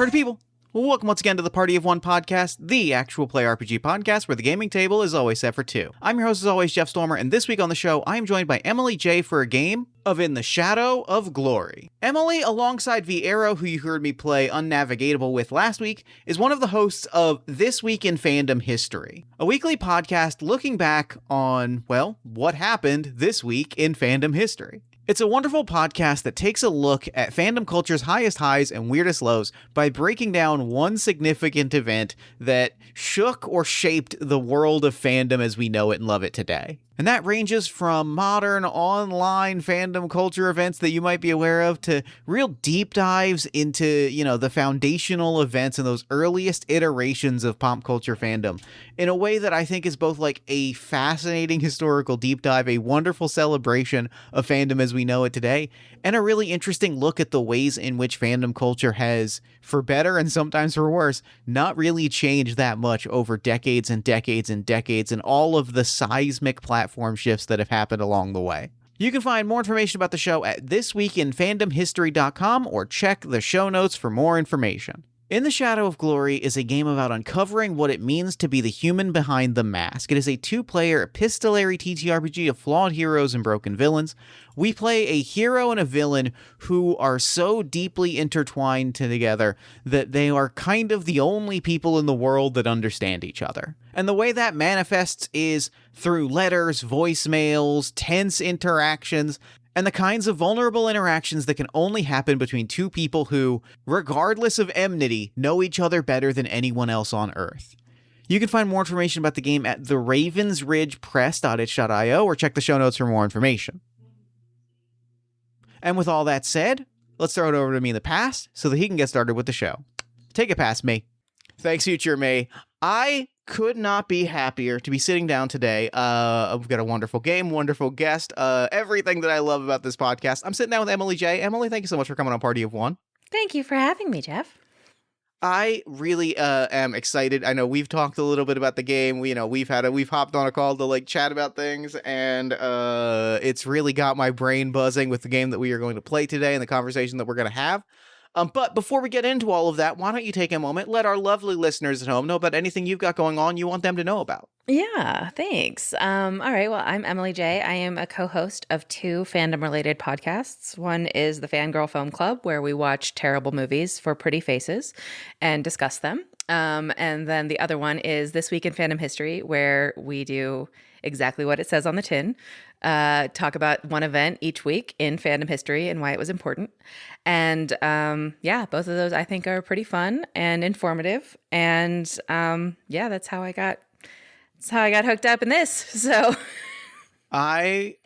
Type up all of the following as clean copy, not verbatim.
Party people, well, welcome once again to the Party of One podcast, the actual play RPG podcast where the gaming table is always set for two. I'm your host as always, Jeff Stormer, and this week on the show, I am joined by Emily Jaye for a game of In the Shadow of Glory. Emily, alongside Vieiro, who you heard me play Unnavigatable with last week, is one of the hosts of This Week in Fandom History, a weekly podcast looking back on, well, what happened this week in fandom history. It's a wonderful podcast that takes a look at fandom culture's highest highs and weirdest lows by breaking down one significant event that shook or shaped the world of fandom as we know it and love it today. And that ranges from modern online fandom culture events that you might be aware of to real deep dives into, the foundational events and those earliest iterations of pop culture fandom in a way that I think is both like a fascinating historical deep dive, a wonderful celebration of fandom as we know it today, and a really interesting look at the ways in which fandom culture has, for better and sometimes for worse, not really changed that much over decades and decades and decades and all of the seismic platform shifts that have happened along the way. You can find more information about the show at thisweekinfandomhistory.com or check the show notes for more information. In the Shadow of Glory is a game about uncovering what it means to be the human behind the mask. It is a two-player epistolary TTRPG of flawed heroes and broken villains. We play a hero and a villain who are so deeply intertwined together that they are kind of the only people in the world that understand each other. And the way that manifests is through letters, voicemails, tense interactions, and the kinds of vulnerable interactions that can only happen between two people who, regardless of enmity, know each other better than anyone else on Earth. You can find more information about the game at theravensridgepress.itch.io or check the show notes for more information. And with all that said, let's throw it over to me in the past so that he can get started with the show. Take it past me. Thanks, future me. I could not be happier to be sitting down today. We've got a wonderful game, wonderful guest, everything that I love about this podcast. I'm sitting down with Emily Jaye. Emily, thank you so much for coming on Party of One. Thank you for having me, Jeff. I really am excited. I know we've talked a little bit about the game. We've hopped on a call to chat about things, and it's really got my brain buzzing with the game that we are going to play today and the conversation that we're going to have. But before we get into all of that, why don't you take a moment, let our lovely listeners at home know about anything you've got going on you want them to know about. Yeah, thanks. All right, well, I'm Emily Jaye. I am a co-host of two fandom-related podcasts. One is the Fangirl Film Club, where we watch terrible movies for pretty faces and discuss them. And then the other one is This Week in Fandom History, where we do exactly what it says on the tin. Talk about one event each week in fandom history and why it was important. And both of those I think are pretty fun and informative. And that's how I got hooked up in this. So I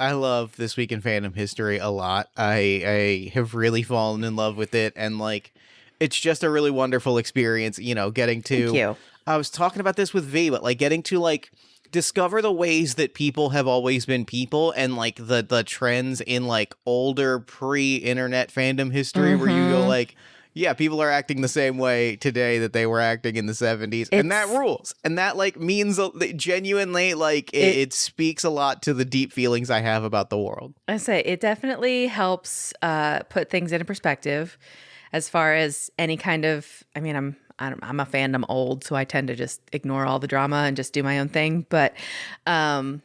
love This Week in Fandom History a lot. I have really fallen in love with it, and it's just a really wonderful experience, getting to. Thank you. I was talking about this with V, but getting to discover the ways that people have always been people, and the trends in older pre-internet fandom history where you go people are acting the same way today that they were acting in the 70s, and that rules. And that means genuinely it speaks a lot to the deep feelings I have about the world. I say it definitely helps put things into perspective as far as any kind of, I'm a fandom old, so I tend to just ignore all the drama and just do my own thing. But, when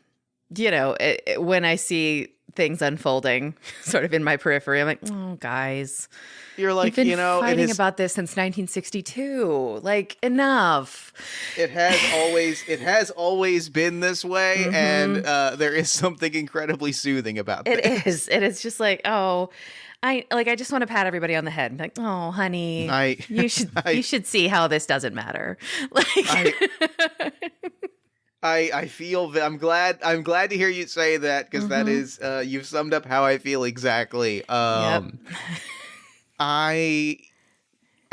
I see things unfolding sort of in my periphery, I'm like, oh, guys. You're you've been fighting about this since 1962. Enough. It has always been this way, and there is something incredibly soothing about it. It is. It is just I just want to pat everybody on the head and be like, oh, honey, you should see how this doesn't matter. I feel that I'm glad to hear you say that, because that is you've summed up how I feel exactly. Yep. I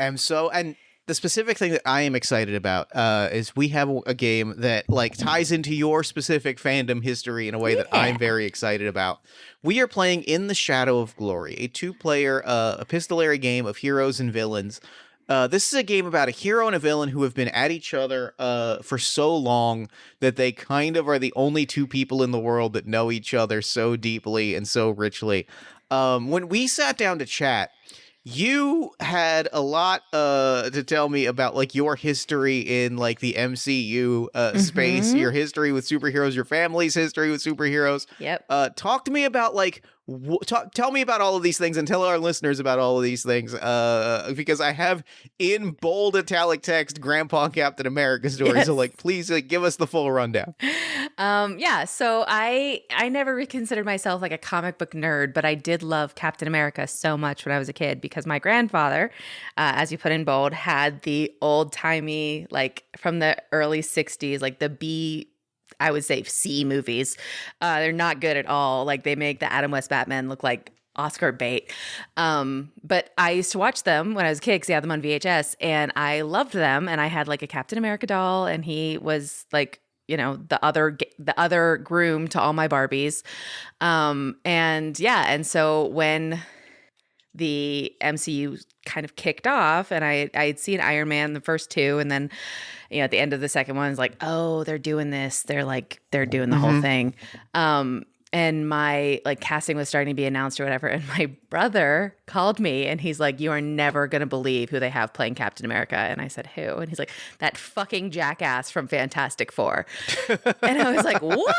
am so, and the specific thing that I am excited about is we have a game that ties into your specific fandom history in a way that I'm very excited about. We are playing In the Shadow of Glory, a two-player epistolary game of heroes and villains. This is a game about a hero and a villain who have been at each other for so long that they kind of are the only two people in the world that know each other so deeply and so richly. When we sat down to chat, you had a lot to tell me about like your history in like the MCU space, your history with superheroes, your family's history with superheroes. Yep. Talk to me about like tell me about all of these things and tell our listeners about all of these things because I have in bold italic text Grandpa Captain America story. Yes. So like please give us the full rundown. Yeah, so I never considered myself like a comic book nerd, but I did love Captain America so much when I was a kid because my grandfather, as you put in bold, had the old-timey, like from the early 60s, like the I would say C movies. They're not good at all. Like they make the Adam West Batman look like Oscar bait. But I used to watch them when I was a kid because he had them on VHS and I loved them. And I had like a Captain America doll and he was like, you know, the other groom to all my Barbies. And so when the MCU kind of kicked off and I had seen Iron Man, the first two, and then, you know, at the end of the second one, it's like, oh, they're doing this. They're doing the whole thing. And my like casting was starting to be announced or whatever. And my brother called me and he's like, you are never going to believe who they have playing Captain America. And I said, who? And he's like, that fucking jackass from Fantastic Four. And I was like, what?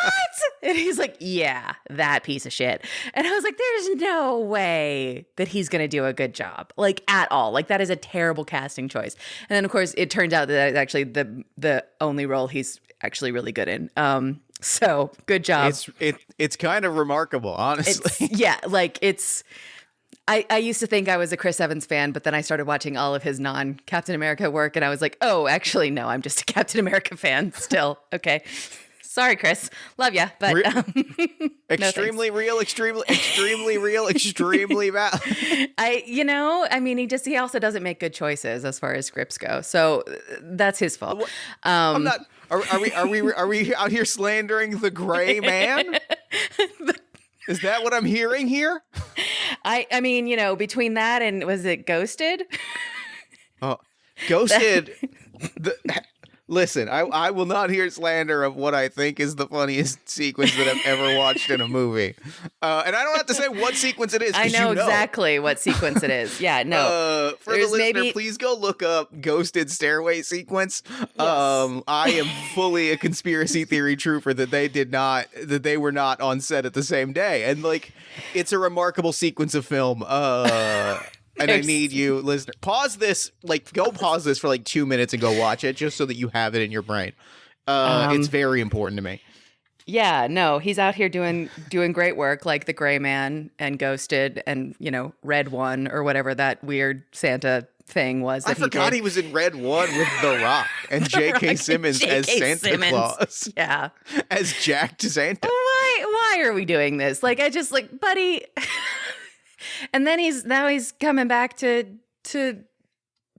And he's like, yeah, that piece of shit. And I was like, there's no way that he's going to do a good job, like at all. Like that is a terrible casting choice. And then of course it turns out that that's actually the only role he's actually really good in. So good job. It's kind of remarkable, honestly. I used to think I was a Chris Evans fan, but then I started watching all of his non-Captain America work and I was like, oh, actually, no, I'm just a Captain America fan still. Okay. Sorry, Chris. Love ya, but extremely real, extremely real, extremely valid. He also doesn't make good choices as far as scripts go. So that's his fault. I'm not. Are we out here slandering the gray man? Is that what I'm hearing here? I mean, between that and was it Ghosted? Oh, Ghosted. Listen, I will not hear slander of what I think is the funniest sequence that I've ever watched in a movie. And I don't have to say what sequence it is. I know exactly what sequence it is. Yeah, no. For the listener, please go look up Ghosted Stairway Sequence. Yes. I am fully a conspiracy theory trooper that they were not on set at the same day. And like, it's a remarkable sequence of film. And I need you, listener, pause this for like 2 minutes and go watch it just so that you have it in your brain. It's very important to me. Yeah, no, he's out here doing great work like The Gray Man and Ghosted and, Red One or whatever that weird Santa thing was. That I forgot he was in Red One with The Rock and J.K. Simmons as Santa Claus. Yeah. As Jack to Santa. Why are we doing this? Like, I just like, buddy... And then he's coming back to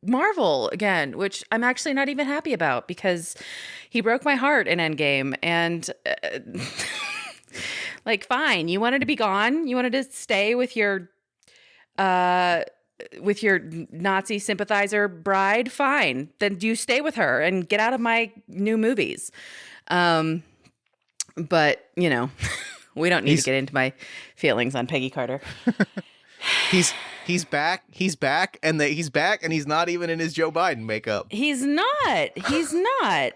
Marvel again, which I'm actually not even happy about because he broke my heart in Endgame. And like, fine, you wanted to be gone, you wanted to stay with your Nazi sympathizer bride, fine. Then you stay with her and get out of my new movies. But we don't need to get into my feelings on Peggy Carter. He's back, and he's not even in his Joe Biden makeup. He's not. He's not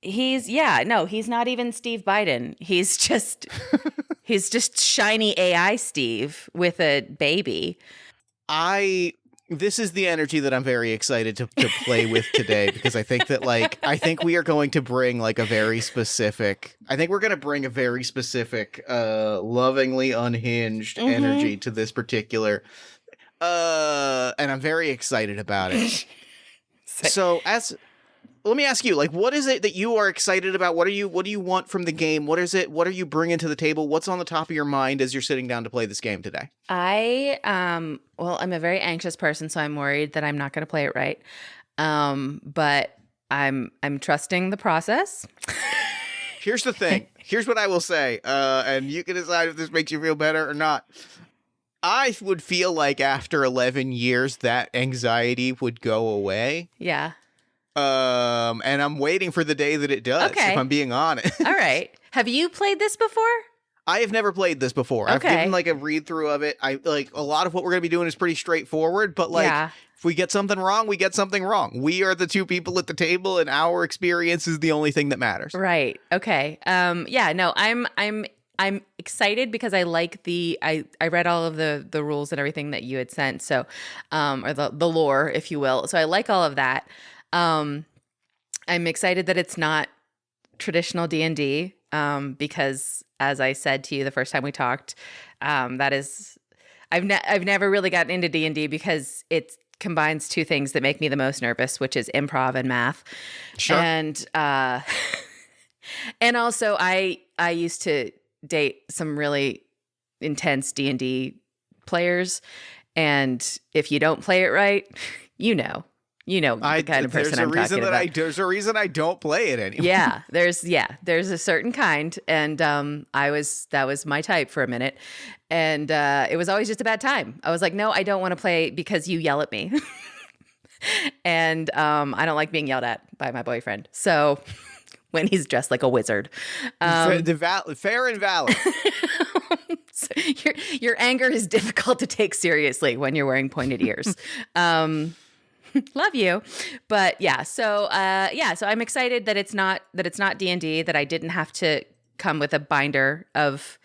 even Steve Biden. He's just shiny AI Steve with a baby. This is the energy that I'm very excited to play with today because I think that we are going to bring a very specific, lovingly unhinged energy to this particular, and I'm very excited about it. So let me ask you, what is it that you are excited about? What do you want from the game? What is it? What are you bringing to the table? What's on the top of your mind as you're sitting down to play this game today? I'm a very anxious person, so I'm worried that I'm not going to play it right. But I'm trusting the process. Here's the thing. Here's what I will say. And you can decide if this makes you feel better or not. I would feel like after 11 years, that anxiety would go away. Yeah. And I'm waiting for the day that it does, if I'm being honest. All right. Have you played this before? I have never played this before. I've Okay. given like a read through of it. I like a lot of what we're going to be doing is pretty straightforward, but like Yeah. if we get something wrong, we get something wrong. We are the two people at the table and our experience is the only thing that matters. Right. Okay. Yeah, no, I'm excited because I like I read all of the rules and everything that you had sent. So or the lore, if you will. So I like all of that. I'm excited that it's not traditional D&D because as I said to you the first time we talked, that is I've never really gotten into D&D because it combines two things that make me the most nervous, which is improv and math. Sure. And and also I used to date some really intense D&D players, and if you don't play it right, you know the kind of person I'm talking about. There's a reason I don't play it anymore. Yeah, there's a certain kind, and that was my type for a minute, and it was always just a bad time. I was like, no, I don't want to play because you yell at me, and I don't like being yelled at by my boyfriend. So when he's dressed like a wizard, Fair and valid. so your anger is difficult to take seriously when you're wearing pointed ears. Love you. But yeah, so I'm excited that it's not D&D, that I didn't have to come with a binder of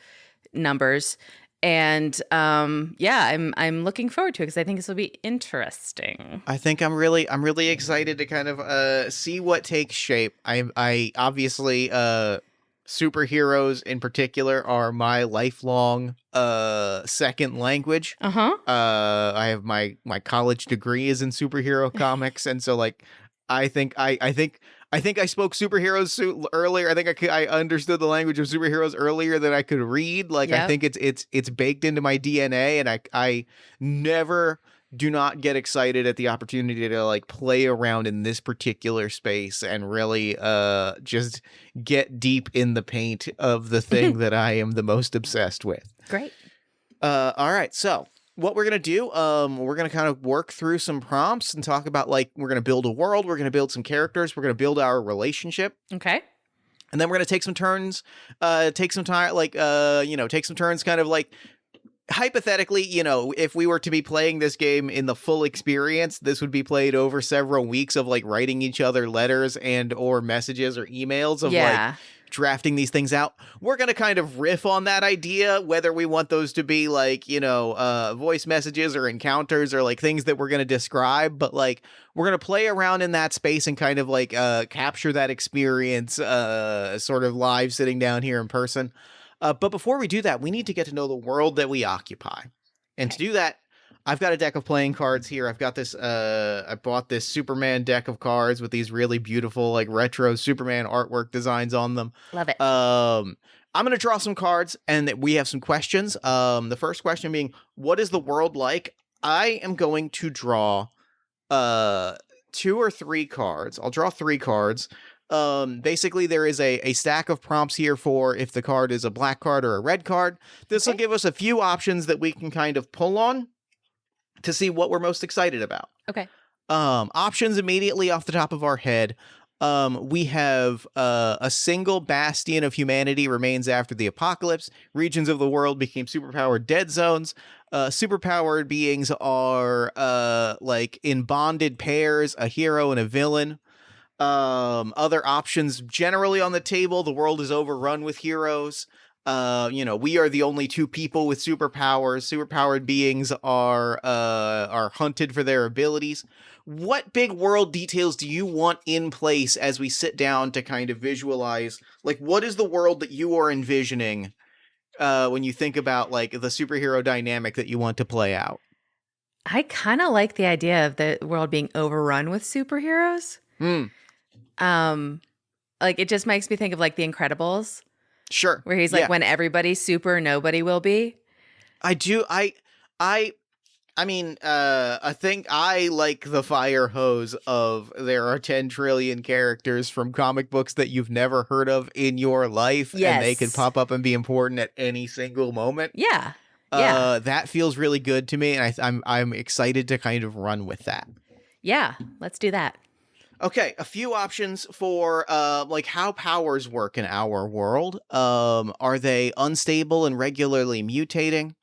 numbers. And I'm looking forward to it because I think this will be interesting. I think I'm really excited to kind of see what takes shape. I obviously superheroes in particular are my lifelong second language. I have my college degree is in superhero comics, and so like I think I spoke superheroes earlier. I think I understood the language of superheroes earlier than I could read. Like, Yep. I think it's baked into my DNA, and I never do not get excited at the opportunity to like play around in this particular space and really just get deep in the paint of the thing that I am the most obsessed with. Great. All right, so what we're going to do, we're going to kind of work through some prompts and talk about, like, we're going to build a world, we're going to build some characters, we're going to build our relationship. Okay. And then we're going to take some turns, take some turns kind of like, hypothetically, if we were to be playing this game in the full experience, this would be played over several weeks of, like, writing each other letters and or messages or emails of, like, drafting these things out. We're going to kind of riff on that idea, whether we want those to be like, voice messages or encounters or like things that we're going to describe. But like, we're going to play around in that space and kind of like capture that experience sort of live sitting down here in person. But before we do that, we need to get to know the world that we occupy. And to do that, I've got a deck of playing cards here. I've got this, I bought this Superman deck of cards with these really beautiful, like, retro Superman artwork designs on them. Love it. I'm going to draw some cards, and we have some questions. The first question being, what is the world like? I am going to draw 2 or 3 cards. I'll draw 3 cards. Basically, there is a stack of prompts here for if the card is a black card or a red card. This will give us a few options that we can kind of pull on to see what we're most excited about. Okay. Options immediately off the top of our head. We have a single bastion of humanity remains after the apocalypse. Regions of the world became superpowered dead zones. Superpowered beings are like in bonded pairs, a hero and a villain. Other options generally on the table. The world is overrun with heroes. We are the only 2 people with superpowers. Superpowered beings are hunted for their abilities. What big world details do you want in place as we sit down to kind of visualize, like, what is the world that you are envisioning when you think about, like, the superhero dynamic that you want to play out? I kind of like the idea of the world being overrun with superheroes. Like, it just makes me think of, like, The Incredibles. Sure. Where he's like, when everybody's super, nobody will be. I do. I think I like the fire hose of there are 10 trillion characters from comic books that you've never heard of in your life. Yes. And they could pop up and be important at any single moment. Yeah. That feels really good to me. And I'm excited to kind of run with that. Yeah. Let's do that. Okay, a few options for like how powers work in our world. Are they unstable and regularly mutating?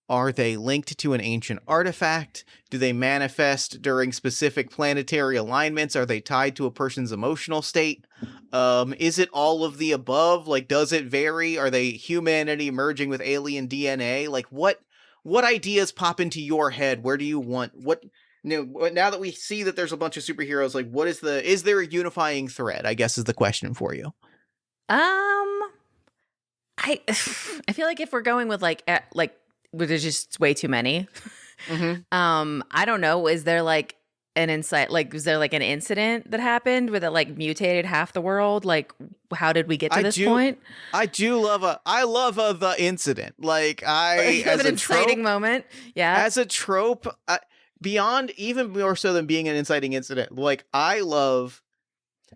Are they linked to an ancient artifact? Do they manifest during specific planetary alignments? Are they tied to a person's emotional state? Is it all of the above? Like, does it vary? Are they humanity merging with alien DNA? Like, what ideas pop into your head? Where do you want what? Now that we see that there's a bunch of superheroes, like, is there a unifying thread? I guess is the question for you. I I feel like if we're going with like there's just way too many. I don't know. Is there like an insight? Like, was there like an incident that happened where that like mutated half the world? Like, how did we get to this point? I love the incident. Like, as an inciting moment. Yeah. As a trope, beyond even more so than being an inciting incident, like I love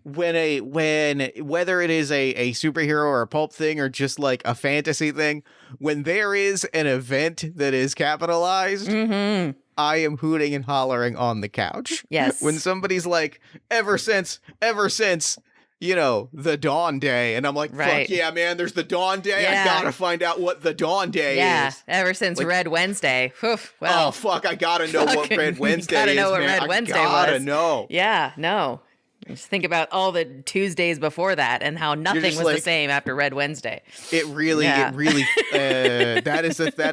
when whether it is a superhero or a pulp thing or just like a fantasy thing, when there is an event that is capitalized, I am hooting and hollering on the couch. Yes. When somebody's like, ever since, the Dawn Day. And I'm like, fuck yeah, man, there's the Dawn Day. Yeah. I gotta find out what the Dawn Day is. Yeah, ever since like, Red Wednesday. Oof, well, oh, fuck, I gotta know what Red Wednesday is, gotta know what man. Red Wednesday I gotta was. know. Yeah, no. Just think about all the Tuesdays before that and how nothing was like, the same after Red Wednesday. It really, that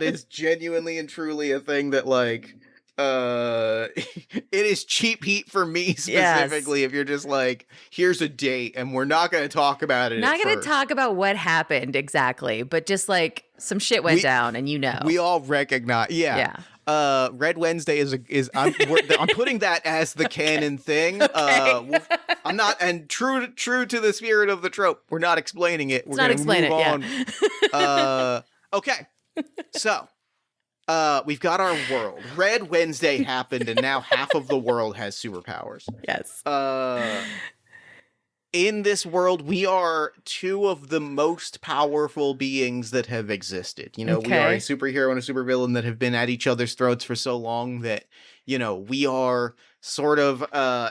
is genuinely and truly a thing that like, it is cheap heat for me specifically. Yes. If you're just like, here's a date and we're not going to talk about it. Not going to talk about what happened exactly, but just like some shit went down and we all recognize. Yeah. Red Wednesday is I'm putting that as the canon thing. Okay. I'm not, and true to the spirit of the trope, we're not explaining it. We're going to move on. Yeah. Okay. So, we've got our world. Red Wednesday happened, and now half of the world has superpowers. Yes. In this world, we are two of the most powerful beings that have existed. We are a superhero and a supervillain that have been at each other's throats for so long that, we are sort of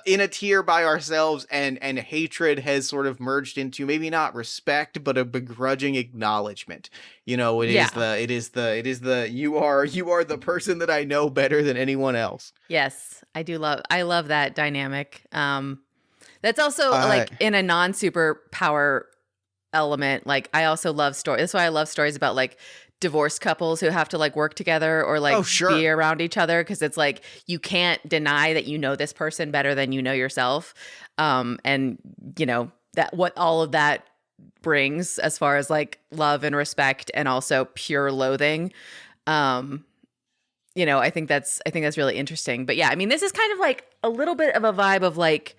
in a tier by ourselves, and hatred has sort of merged into maybe not respect, but a begrudging acknowledgement. It is the you are the person that I know better than anyone else. Yes, I love that dynamic. That's also like in a non-superpower element. Like I also love stories. That's why I love stories about like divorced couples who have to like work together or like be around each other, because it's like you can't deny that you know this person better than you know yourself. And that what all of that brings as far as like love and respect and also pure loathing. I think that's really interesting. But yeah, I mean, this is kind of like a little bit of a vibe of like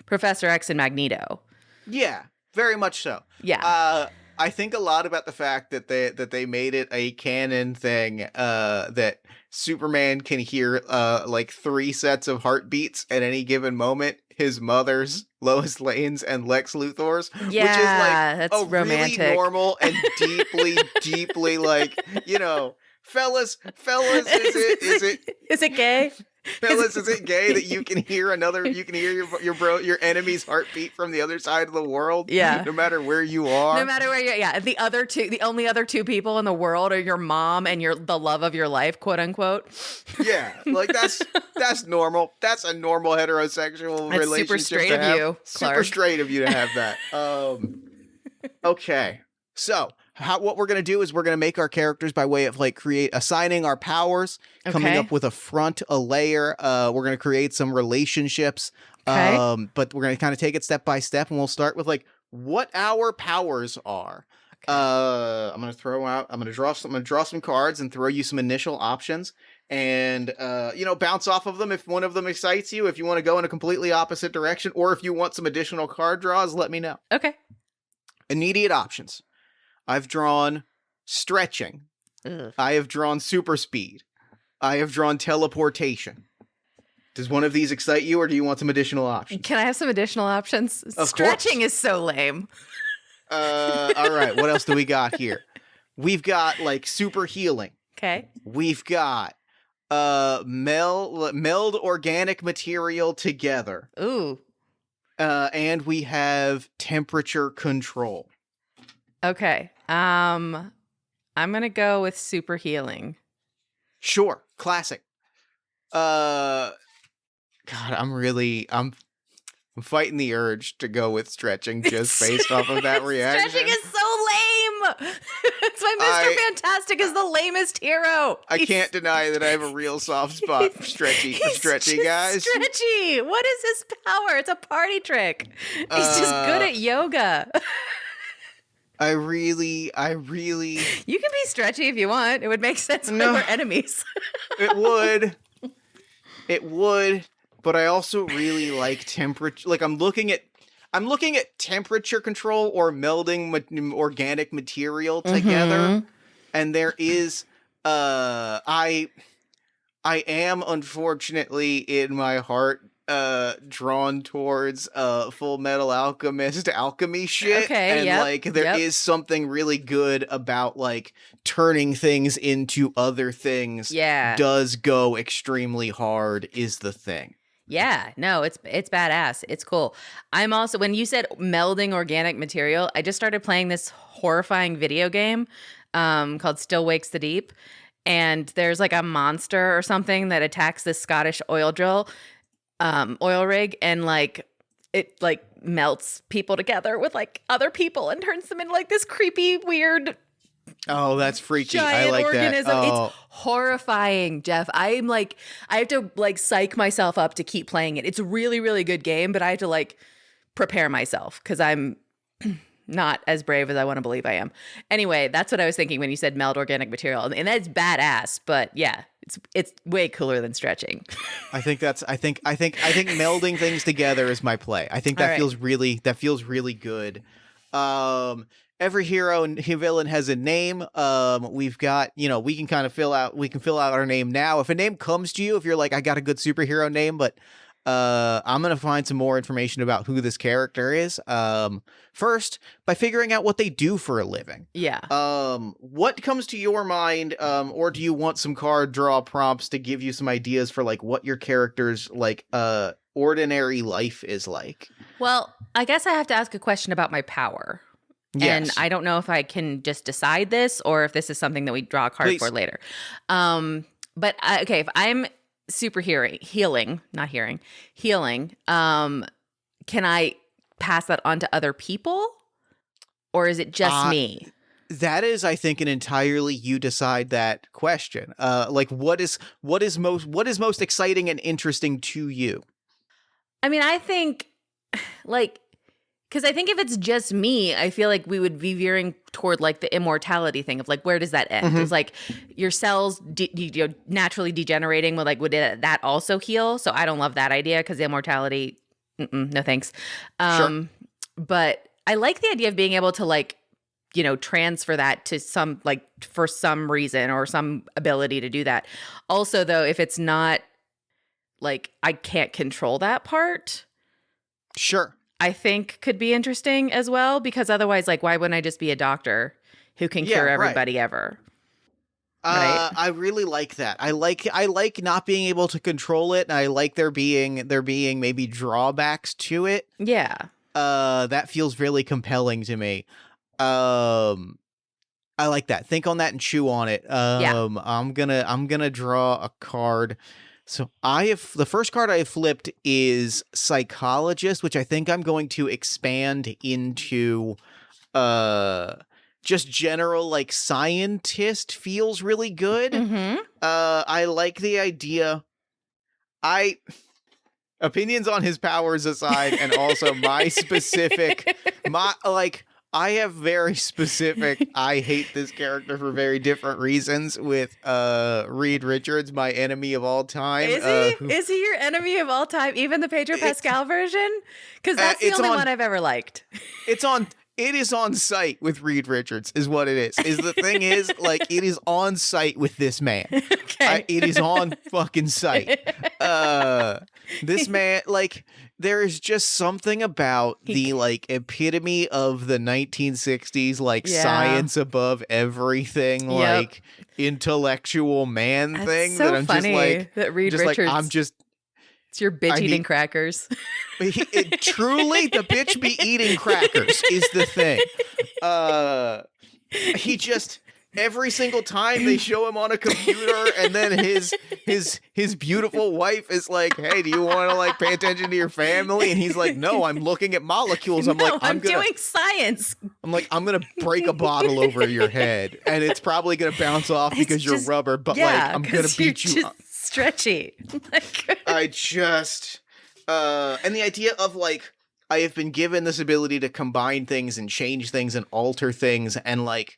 Professor X and Magneto. Yeah, very much so. Yeah. I think a lot about the fact that they made it a canon thing, that Superman can hear like 3 sets of heartbeats at any given moment. His mother's, Lois Lane's, and Lex Luthor's, which is like that's romantic. Really normal and deeply like, fellas, is it gay? Fellas, is it gay that you can hear your enemy's heartbeat from the other side of the world? Yeah. No matter where you are. No matter where you're, yeah. The only other 2 people in the world are your mom and the love of your life, quote unquote. Yeah. Like that's normal. That's a normal heterosexual relationship. Super straight of you, Clark. Super straight of you to have that. Okay. So what we're going to do is we're going to make our characters by way of like assigning our powers, coming up with a front, a layer. We're going to create some relationships, but we're going to kind of take it step by step, and we'll start with like what our powers are. Okay. I'm going to draw some cards and throw you some initial options, and bounce off of them if one of them excites you. If you want to go in a completely opposite direction, or if you want some additional card draws, let me know. Okay. Immediate options. I've drawn stretching. Ugh. I have drawn super speed. I have drawn teleportation. Does one of these excite you, or do you want some additional options? Can I have some additional options? Of Stretching course. Is so lame. All right. What else do we got here? We've got like super healing. Okay. We've got meld organic material together. Ooh. And we have temperature control. Okay. I'm gonna go with super healing. Sure, classic. God, I'm fighting the urge to go with stretching just based off of that reaction. Stretching is so lame. It's why Mr. Fantastic is the lamest hero. I can't deny that I have a real soft spot for stretchy guys. Stretchy. What is his power? It's a party trick. He's just good at yoga. I really. You can be stretchy if you want. It would make sense when we're enemies. It would. But I also really like temperature. Like I'm looking at temperature control or melding organic material together, and there is I am unfortunately in my heart drawn towards Full Metal Alchemist alchemy shit. Okay, and there is something really good about like turning things into other things. Yeah, does go extremely hard is the thing. Yeah, no, it's badass. It's cool. I'm also, when you said melding organic material, I just started playing this horrifying video game called Still Wakes the Deep. And there's like a monster or something that attacks this Scottish oil rig, and like it like melts people together with like other people and turns them into like this creepy, weird that's freaky. giant I like organism. that. Oh. It's horrifying, Jeff. I'm like, I have to like psych myself up to keep playing it. It's a really, really good game, but I have to like prepare myself because I'm not as brave as I want to believe I am. Anyway, that's what I was thinking when you said meld organic material, and that's badass. But yeah, it's way cooler than stretching. I think melding things together is my play. I think that feels really good. Every hero and villain has a name. We've got, we can fill out our name now. If a name comes to you, if you're like, I got a good superhero name, but I'm going to find some more information about who this character is. First, by figuring out what they do for a living. Yeah. What comes to your mind, or do you want some card draw prompts to give you some ideas for like what your character's like ordinary life is like? Well, I guess I have to ask a question about my power. Yes. And I don't know if I can just decide this or if this is something that we draw a card for later. But if I'm super healing, can I pass that on to other people, or is it just me? That is, I think, an entirely you decide that question. Like what is most exciting and interesting to you? I mean, I think like, because I think if it's just me, I feel like we would be veering toward like the immortality thing of like, where does that end? It's like your cells naturally degenerating. Would that also heal? So I don't love that idea because immortality, no thanks. Sure. But I like the idea of being able to like, transfer that to some like for some reason or some ability to do that. Also, though, if it's not like I can't control that part. Sure. I think could be interesting as well, because otherwise, like, why wouldn't I just be a doctor who can cure everybody ever? Right? I really like that. I like not being able to control it, and I like there being maybe drawbacks to it. Yeah. That feels really compelling to me. I like that. Think on that and chew on it. I'm gonna draw a card. So the first card I have flipped is Psychologist, which I think I'm going to expand into just general like scientist. Feels really good. I like the idea. Opinions on his powers aside, and also I have very specific, I hate this character for very different reasons with Reed Richards, my enemy of all time. Is he your enemy of all time? Even the Pedro Pascal version? Because that's the only one I've ever liked. It is on site with Reed Richards is what it is. The thing is, like, it is on site with this man. Okay. It is on fucking site. This man, like, there is just something about the, like, epitome of the 1960s, like, science above everything, like, intellectual man thing. So that I'm funny just like, that Reed Richards. I'm just It's your bitch eating crackers. Truly, the bitch be eating crackers is the thing. He just every single time they show him on a computer, and then his beautiful wife is like, "Hey, do you want to like pay attention to your family?" And he's like, "No, I'm looking at molecules." I'm I'm doing science. I'm like, I'm gonna break a bottle over your head, and it's probably gonna bounce off because you're rubber. But like, I'm gonna beat you. Stretchy. I just, and the idea of like, I have been given this ability to combine things and change things and alter things, and like,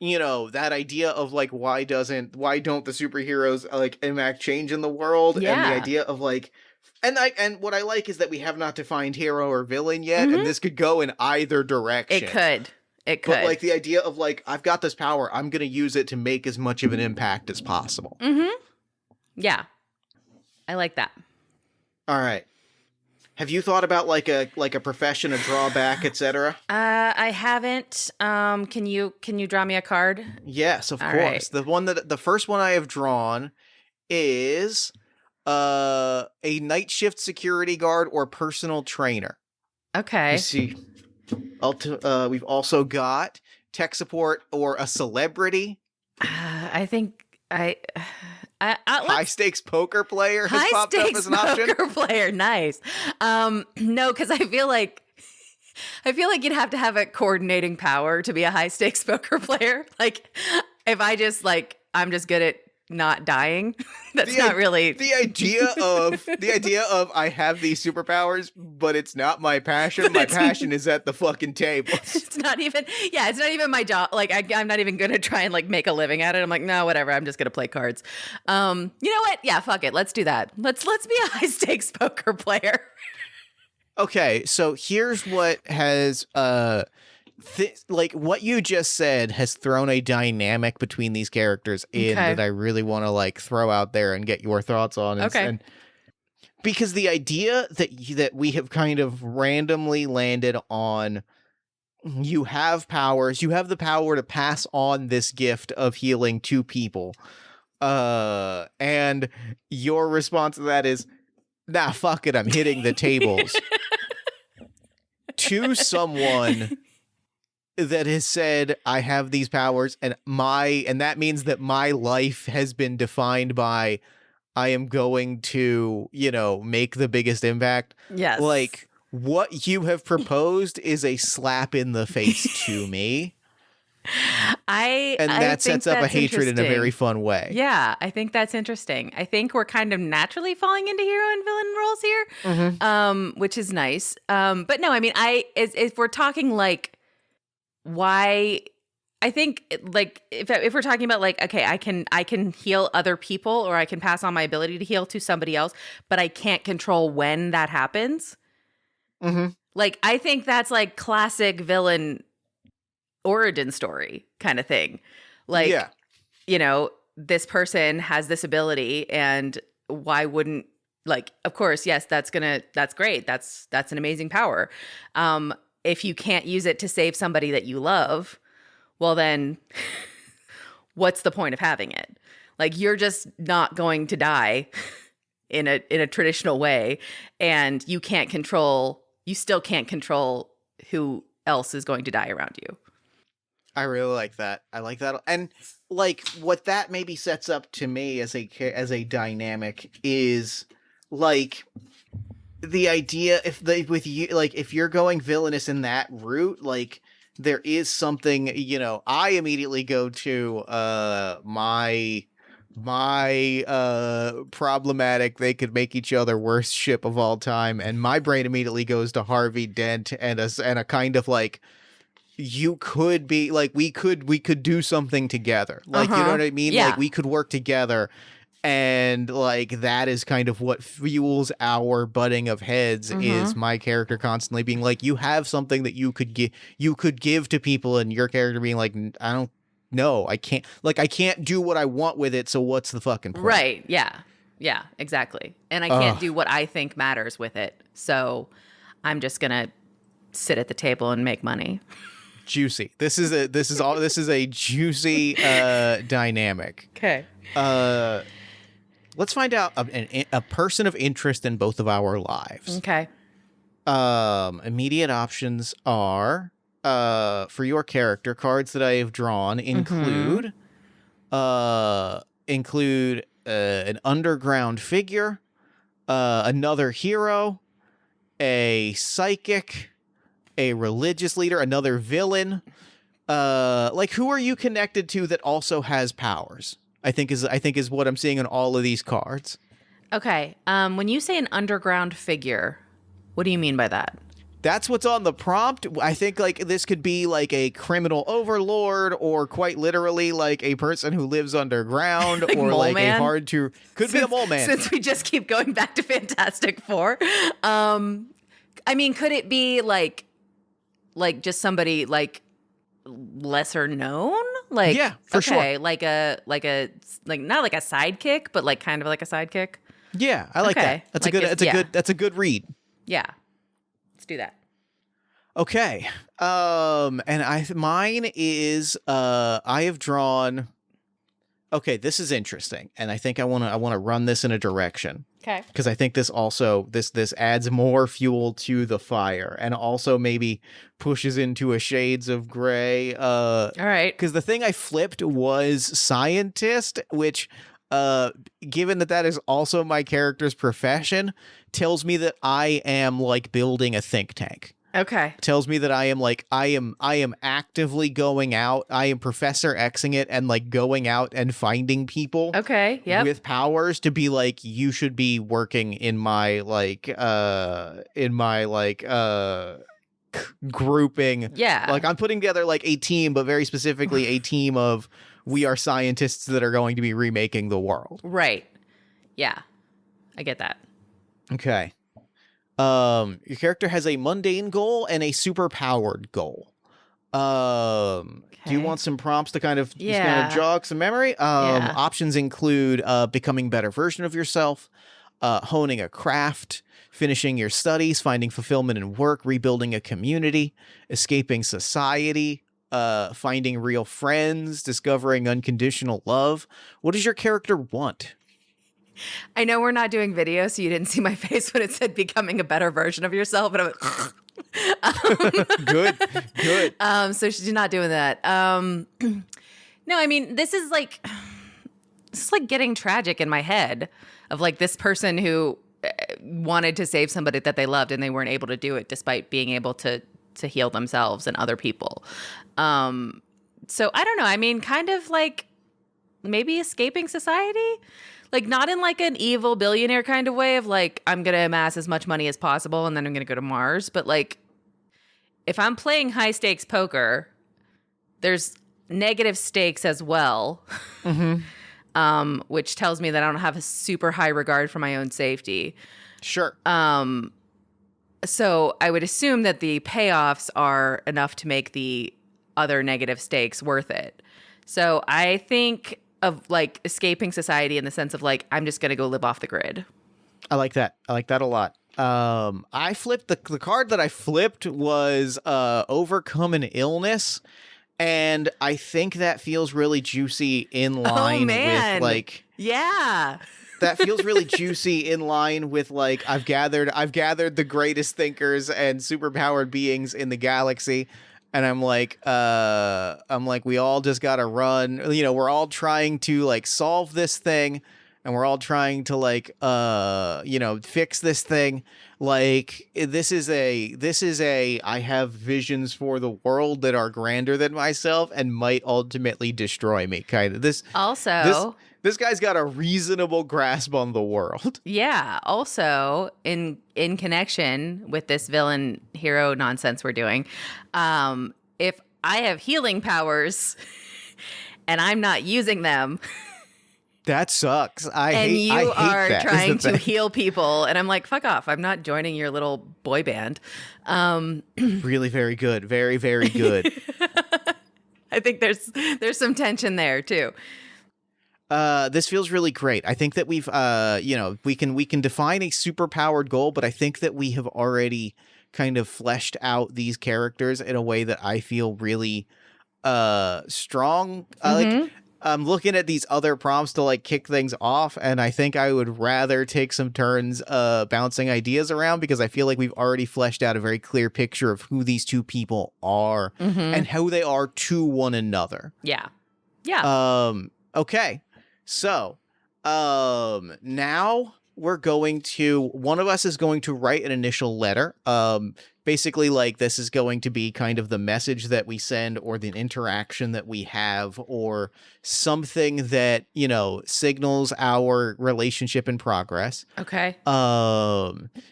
you know, that idea of like, why don't the superheroes like enact change in the world? Yeah. And the idea of like, and what I like is that we have not defined hero or villain yet, and this could go in either direction. It could. But like the idea of like, I've got this power, I'm gonna use it to make as much of an impact as possible. Yeah, I like that. All right. Have you thought about like a profession, a drawback, etc.? I haven't. Can you draw me a card? Yes, of Right. course. The first one I have drawn is a night shift security guard or personal trainer. Okay. You see, we've also got tech support or a celebrity. I think high stakes poker player has popped up as an option. Poker player, nice. No, because I feel like you'd have to have a coordinating power to be a high stakes poker player. Like, if I just like, I'm just good at not dying. That's not really the idea of I have these superpowers, but it's not my passion. My passion is at the fucking table. It's not even my job. Like, I'm not even gonna try and like make a living at it. I'm like, no, whatever. I'm just gonna play cards. You know what? Yeah, fuck it. Let's do that. Let's be a high stakes poker player. Okay, so here's what has like what you just said has thrown a dynamic between these characters that I really want to like throw out there and get your thoughts on. And because the idea that we have kind of randomly landed on, you have powers, you have the power to pass on this gift of healing to people. And your response to that is, nah, fuck it, I'm hitting the tables. To someone that has said, I have these powers and that means that my life has been defined by, I am going to, you know, make the biggest impact. Yes. Like, what you have proposed is a slap in the face to me. That sets up a hatred in a very fun way. Yeah, I think that's interesting. I think we're kind of naturally falling into hero and villain roles here, which is nice. But no, I mean, if we're talking like, why, I think like if we're talking about like, okay, I can heal other people, or I can pass on my ability to heal to somebody else, but I can't control when that happens. Like, I think that's like classic villain origin story kind of thing. Like, you know, this person has this ability, and why wouldn't, like, of course, yes, that's great. That's an amazing power. If you can't use it to save somebody that you love, well then what's the point of having it? Like, you're just not going to die in a traditional way, and you still can't control who else is going to die around you. I really like that. I like that. And like what that maybe sets up to me as a dynamic is like the idea if you're going villainous in that route, like there is something, you know, I immediately go to my problematic, they could make each other worst ship of all time, and my brain immediately goes to Harvey Dent and a kind of like, you could be like, we could do something together, like, you know what I mean? Yeah. Like, we could work together, and like that is kind of what fuels our butting of heads, is my character constantly being like, you have something that you could give to people, and your character being like, I don't know, I can't do what I want with it, so what's the fucking point? Right. Yeah, exactly. And I can't do what I think matters with it, so I'm just gonna sit at the table and make money. Juicy. This is a juicy dynamic. Okay. Let's find out a person of interest in both of our lives. Okay. Immediate options are, for your character, cards that I have drawn include an underground figure, another hero, a psychic, a religious leader, another villain. Like, who are you connected to that also has powers? I think is what I'm seeing on all of these cards. Okay. When you say an underground figure, what do you mean by that? That's what's on the prompt. I think like this could be like a criminal overlord, or quite literally like a person who lives underground, Like or Mole like Man? a hard to be a mole man. Since we just keep going back to Fantastic Four. I mean, could it be like just somebody like lesser known? Like, Yeah, for sure. Like not like a sidekick, but like kind of like a sidekick. Yeah, I like Okay. that. Like That's a good read. Yeah. Let's do that. Okay. And mine is I have drawn. Okay, this is interesting, and I think I want to run this in a direction. Okay. Because I think this also this adds more fuel to the fire, and also maybe pushes into a shades of gray. All right. Because the thing I flipped was scientist, which, given that is also my character's profession, tells me that I am like building a think tank. Okay. Tells me that I am actively going out. I am Professor Xing it and like going out and finding people. Okay. Yep. With powers to be like, you should be working in my grouping. Yeah. Like, I'm putting together like a team, but very specifically a team of, we are scientists that are going to be remaking the world. Right. Yeah. I get that. Okay. Your character has a mundane goal and a super powered goal. Do you want some prompts to kind of just kind of jog some memory? Options include becoming a better version of yourself, honing a craft, finishing your studies, finding fulfillment in work, rebuilding a community, escaping society, finding real friends, discovering unconditional love. What does your character want? I know we're not doing video, so you didn't see my face when it said becoming a better version of yourself, but I went, Good. So she's not doing that. No, I mean, this is like getting tragic in my head of like this person who wanted to save somebody that they loved and they weren't able to do it despite being able to heal themselves and other people. So I don't know. I mean, kind of like maybe escaping society. Like, not in like an evil billionaire kind of way of like, I'm going to amass as much money as possible and then I'm going to go to Mars. But like, if I'm playing high stakes poker, there's negative stakes as well, which tells me that I don't have a super high regard for my own safety. Sure. So I would assume that the payoffs are enough to make the other negative stakes worth it. So I think of like escaping society in the sense of like, I'm just going to go live off the grid. I like that. I like that a lot. I flipped the card that I flipped was overcome an illness. And I think that feels really juicy in line with like, yeah, that feels really juicy in line with like, I've gathered the greatest thinkers and superpowered beings in the galaxy. And I'm like, we all just got to run. You know, we're all trying to like solve this thing, and we're all trying to like, fix this thing. Like, this is a, I have visions for the world that are grander than myself and might ultimately destroy me. Kind of this. Also, this guy's got a reasonable grasp on the world. Yeah. Also, in connection with this villain hero nonsense we're doing, if I have healing powers and I'm not using them, that sucks. I hate are trying to heal people, and I'm like, fuck off! I'm not joining your little boy band. Really, very good. Very, very good. I think there's some tension there too. This feels really great. I think that we've, we can define a superpowered goal, but I think that we have already kind of fleshed out these characters in a way that I feel really strong. Like, I'm looking at these other prompts to like kick things off, and I think I would rather take some turns bouncing ideas around, because I feel like we've already fleshed out a very clear picture of who these two people are and how they are to one another. Yeah. Yeah. Okay. So, now one of us is going to write an initial letter. Basically, like, this is going to be kind of the message that we send, or the interaction that we have, or something that, signals our relationship in progress. Okay.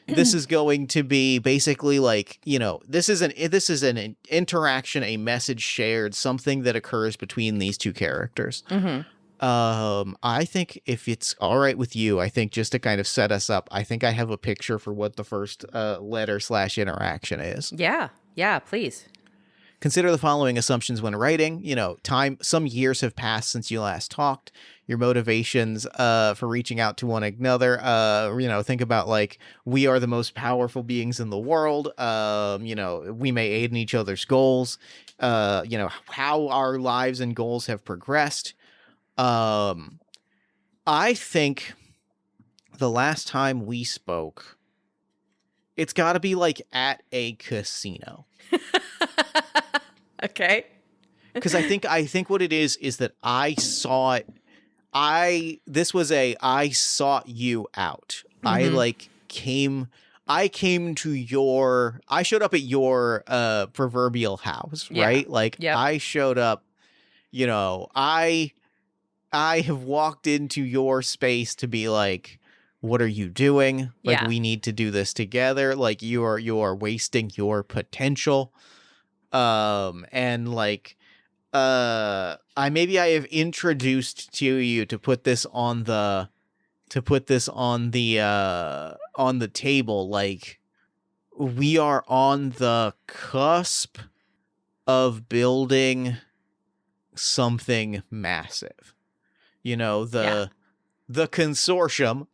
This is going to be basically like, this is an interaction, a message shared, something that occurs between these two characters. I think, if it's all right with you, I think just to kind of set us up, I think I have a picture for what the first letter/interaction is. Yeah. Yeah, please. Consider the following assumptions when writing. Some years have passed since you last talked. Your motivations for reaching out to one another. Think about, like, we are the most powerful beings in the world. We may aid in each other's goals. How our lives and goals have progressed. I think the last time we spoke, it's got to be like at a casino. Okay. Because I think what it is that I saw it. I sought you out. I showed up at your proverbial house, right? Like, yep. I showed up, I have walked into your space to be like, what are you doing? Like, we need to do this together. Like, you are wasting your potential. And like, I have introduced to you to put this on the table. Like, we are on the cusp of building something massive. The consortium,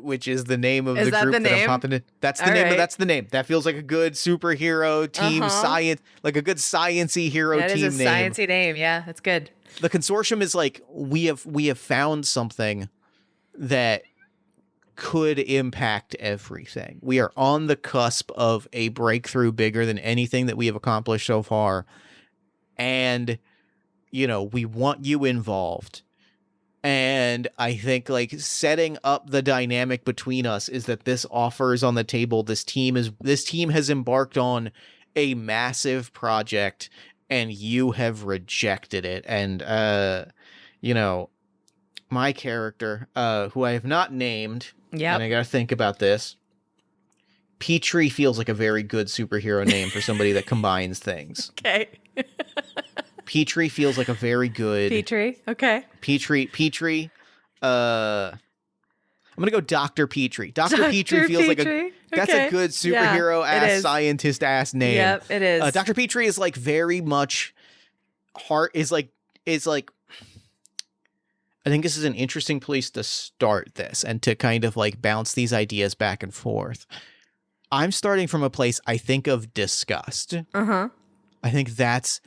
which is the name of the group that I'm popping in. That's the name. Right. That's the name. That feels like a good superhero team science, like a good sciencey hero team name. That is a sciencey name. Yeah, that's good. The consortium is like, we have found something that could impact everything. We are on the cusp of a breakthrough bigger than anything that we have accomplished so far, and we want you involved. And I think, like, setting up the dynamic between us is that this offer is on the table. This team has embarked on a massive project, and you have rejected it. And my character, who I have not named, and I gotta think about this. Petrie feels like a very good superhero name for somebody that combines things. Okay. Petrie feels like a very good... Petrie, okay. Petrie. I'm going to go Dr. Petrie. Dr. Petrie feels like that's a good superhero-ass, scientist-ass name. Yep, it is. Dr. Petrie is like very much... is like... I think this is an interesting place to start this and to kind of like bounce these ideas back and forth. I'm starting from a place, I think, of disgust. I think that's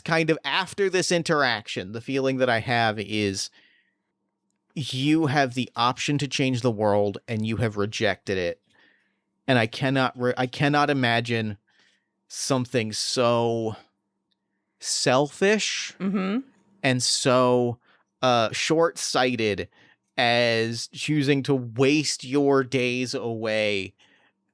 kind of after this interaction. The feeling that I have is you have the option to change the world and you have rejected it. And I cannot imagine something so selfish and so short-sighted as choosing to waste your days away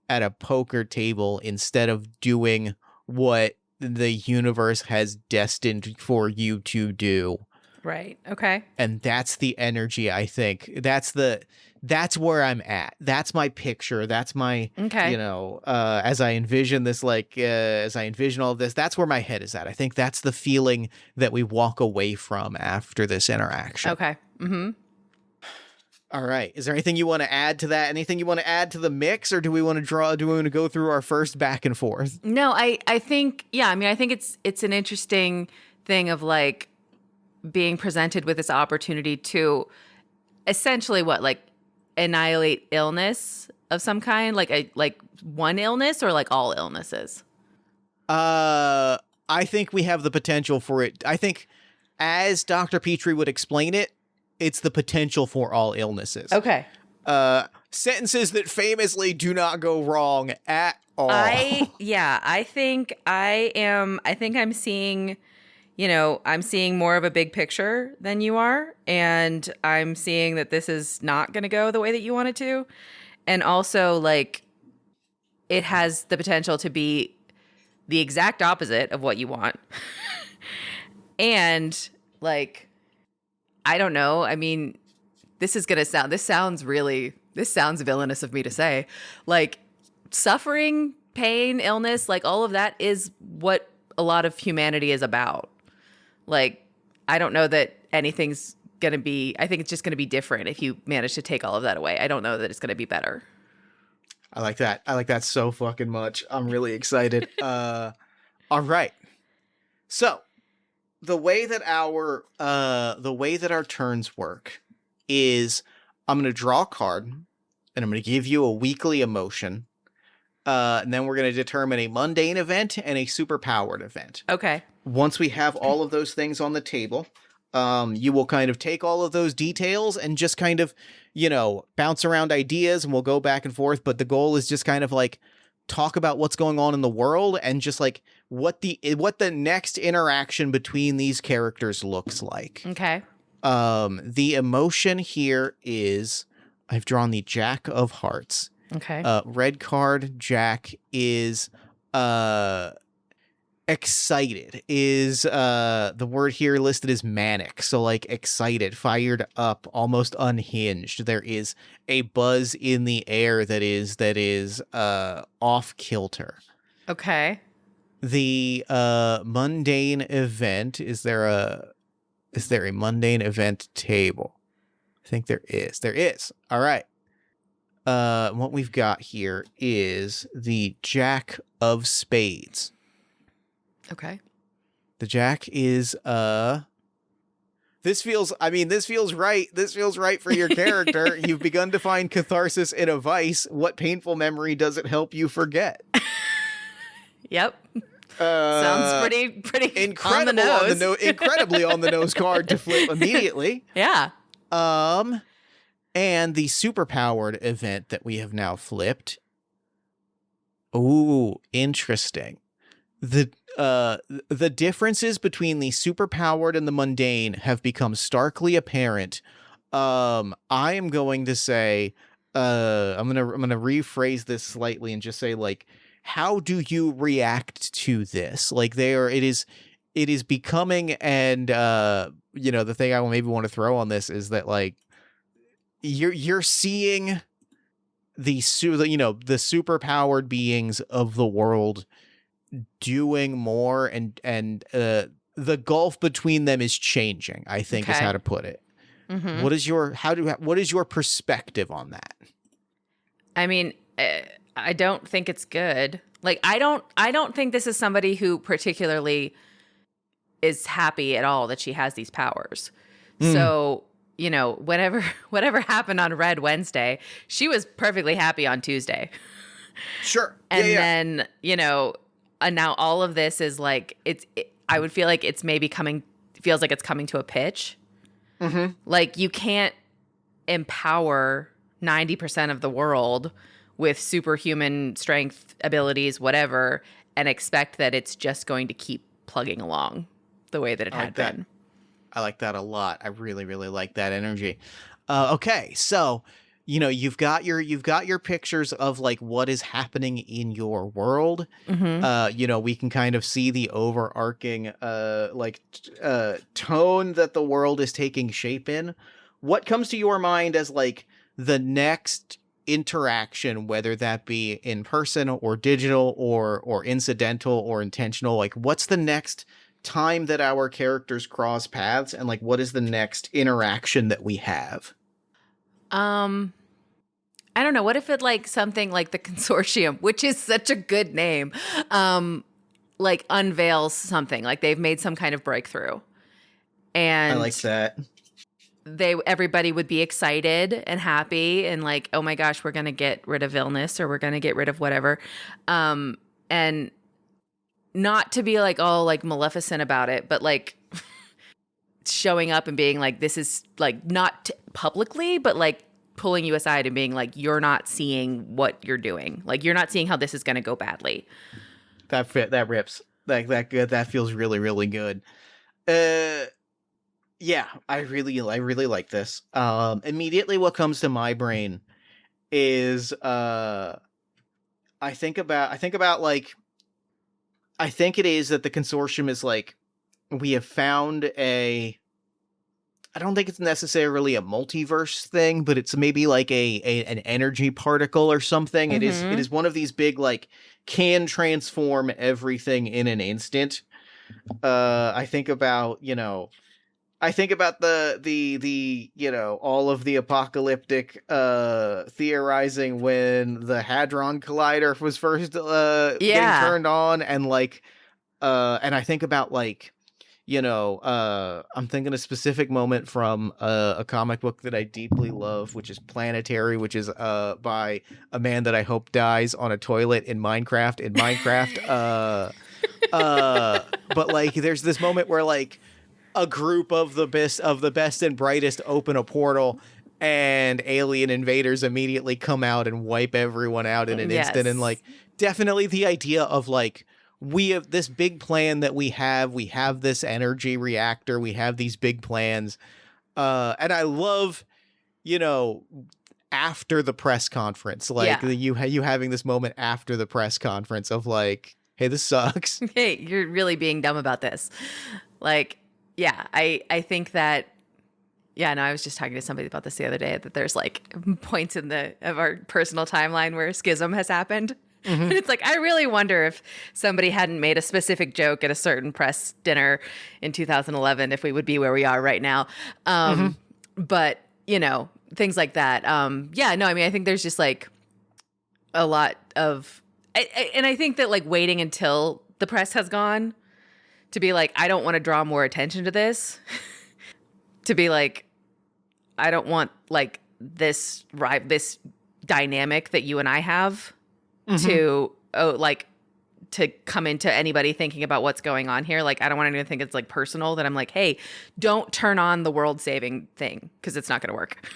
at a poker table instead of doing what the universe has destined for you to do. Right. Okay. And that's the energy, I think. That's where I'm at. That's my picture. That's my, as I envision this, as I envision all of this, that's where my head is at. I think that's the feeling that we walk away from after this interaction. Okay. All right. Is there anything you want to add to that? Anything you want to add to the mix, or do we want to go through our first back and forth? No, I think, I think it's an interesting thing of like being presented with this opportunity to essentially annihilate illness of some kind, like one illness or like all illnesses? I I think we have the potential for it. I think, as Dr. Petrie would explain it, it's the potential for all illnesses. Okay. Sentences that famously do not go wrong at all. I think I'm seeing, I'm seeing more of a big picture than you are. And I'm seeing that this is not going to go the way that you want it to. And also, like, it has the potential to be the exact opposite of what you want. And, like, I don't know. I mean, this sounds villainous of me to say. Like, suffering, pain, illness, like, all of that is what a lot of humanity is about. Like, I don't know that anything's going to be, I think it's just going to be different if you manage to take all of that away. I don't know that it's going to be better. I like that. I like that so fucking much. I'm really excited. All right. So, the way that our turns work is I'm going to draw a card and I'm going to give you a weekly emotion. And then we're going to determine a mundane event and a superpowered event. Okay. Once we have all of those things on the table, you will kind of take all of those details and just kind of, bounce around ideas, and we'll go back and forth. But the goal is just kind of like talk about what's going on in the world and just like what the next interaction between these characters looks like. Okay. The emotion here is I've drawn the Jack of Hearts. Okay. Red card, Jack is excited. Is the word here listed as manic. So like excited, fired up, almost unhinged. There is a buzz in the air that is off kilter. Okay. The mundane event, is there a mundane event table? I think there is. There is. All right. What we've got here is the Jack of Spades. Okay. The Jack is this feels right. This feels right for your character. You've begun to find catharsis in a vice. What painful memory does it help you forget? Yep. Sounds pretty incredible on the nose. Incredibly on the nose card to flip immediately. Yeah. And the superpowered event that we have now flipped. Ooh, interesting. The differences between the superpowered and the mundane have become starkly apparent. I am going to say, I'm gonna rephrase this slightly and just say, like, how do you react to this? Like, it is becoming, and the thing I will maybe want to throw on this is that, like, you're seeing the superpowered beings of the world doing more, and the gulf between them is changing, I think, is how to put it. Mm-hmm. What is your perspective on that? I mean, I don't think it's good. Like, I don't think this is somebody who particularly is happy at all that she has these powers. So, whatever happened on Red Wednesday, she was perfectly happy on Tuesday. Sure. And then, and now all of this is like, I would feel like it's maybe feels like it's coming to a pitch. Mm-hmm. Like, you can't empower 90% of the world with superhuman strength, abilities, whatever, and expect that it's just going to keep plugging along the way that it had been. I like that a lot. I really, really like that energy. Okay, so you've got your pictures of like what is happening in your world. Mm-hmm. We can kind of see the overarching tone that the world is taking shape in. What comes to your mind as like the next interaction, whether that be in person or digital or incidental or intentional? Like, what's the next time that our characters cross paths, and like what is the next interaction that we have? I don't know. What if it like something like the consortium, which is such a good name, like unveils something, like they've made some kind of breakthrough, and I like that. Everybody would be excited and happy and like, oh my gosh, we're going to get rid of illness, or we're going to get rid of whatever. And not to be like all like Maleficent about it, but like showing up and being like, this is like not publicly, but like pulling you aside and being like, you're not seeing what you're doing. Like, you're not seeing how this is going to go badly. That rips. Like that feels really, really good. Yeah, I really like this. Immediately what comes to my brain is I think it is that the consortium is like, we have found I don't think it's necessarily a multiverse thing, but it's maybe like an energy particle or something. It is one of these big, like, can transform everything in an instant. I think about the all of the apocalyptic theorizing when the Hadron Collider was first getting turned on, and like and I think about like, I'm thinking a specific moment from a comic book that I deeply love, which is Planetary, which is by a man that I hope dies on a toilet in Minecraft. But like, there's this moment where like a group of the best and brightest open a portal, and alien invaders immediately come out and wipe everyone out in an instant. And like, definitely the idea of like, we have this big plan that we have this energy reactor, we have these big plans. And I love, after the press conference, like you having this moment after the press conference of like, hey, this sucks. Hey, you're really being dumb about this. Like, yeah, I think that, I was just talking to somebody about this the other day, that there's like points of our personal timeline where schism has happened. Mm-hmm. And it's like, I really wonder if somebody hadn't made a specific joke at a certain press dinner in 2011, if we would be where we are right now. But, things like that. I think there's just like a lot of, and I think that like waiting until the press has gone to be like, I don't want to draw more attention to this, to be like, I don't want like this dynamic that you and I have to come into anybody thinking about what's going on here. Like, I don't want anyone to think it's like personal, that I'm like, hey, don't turn on the world saving thing, because it's not going to work.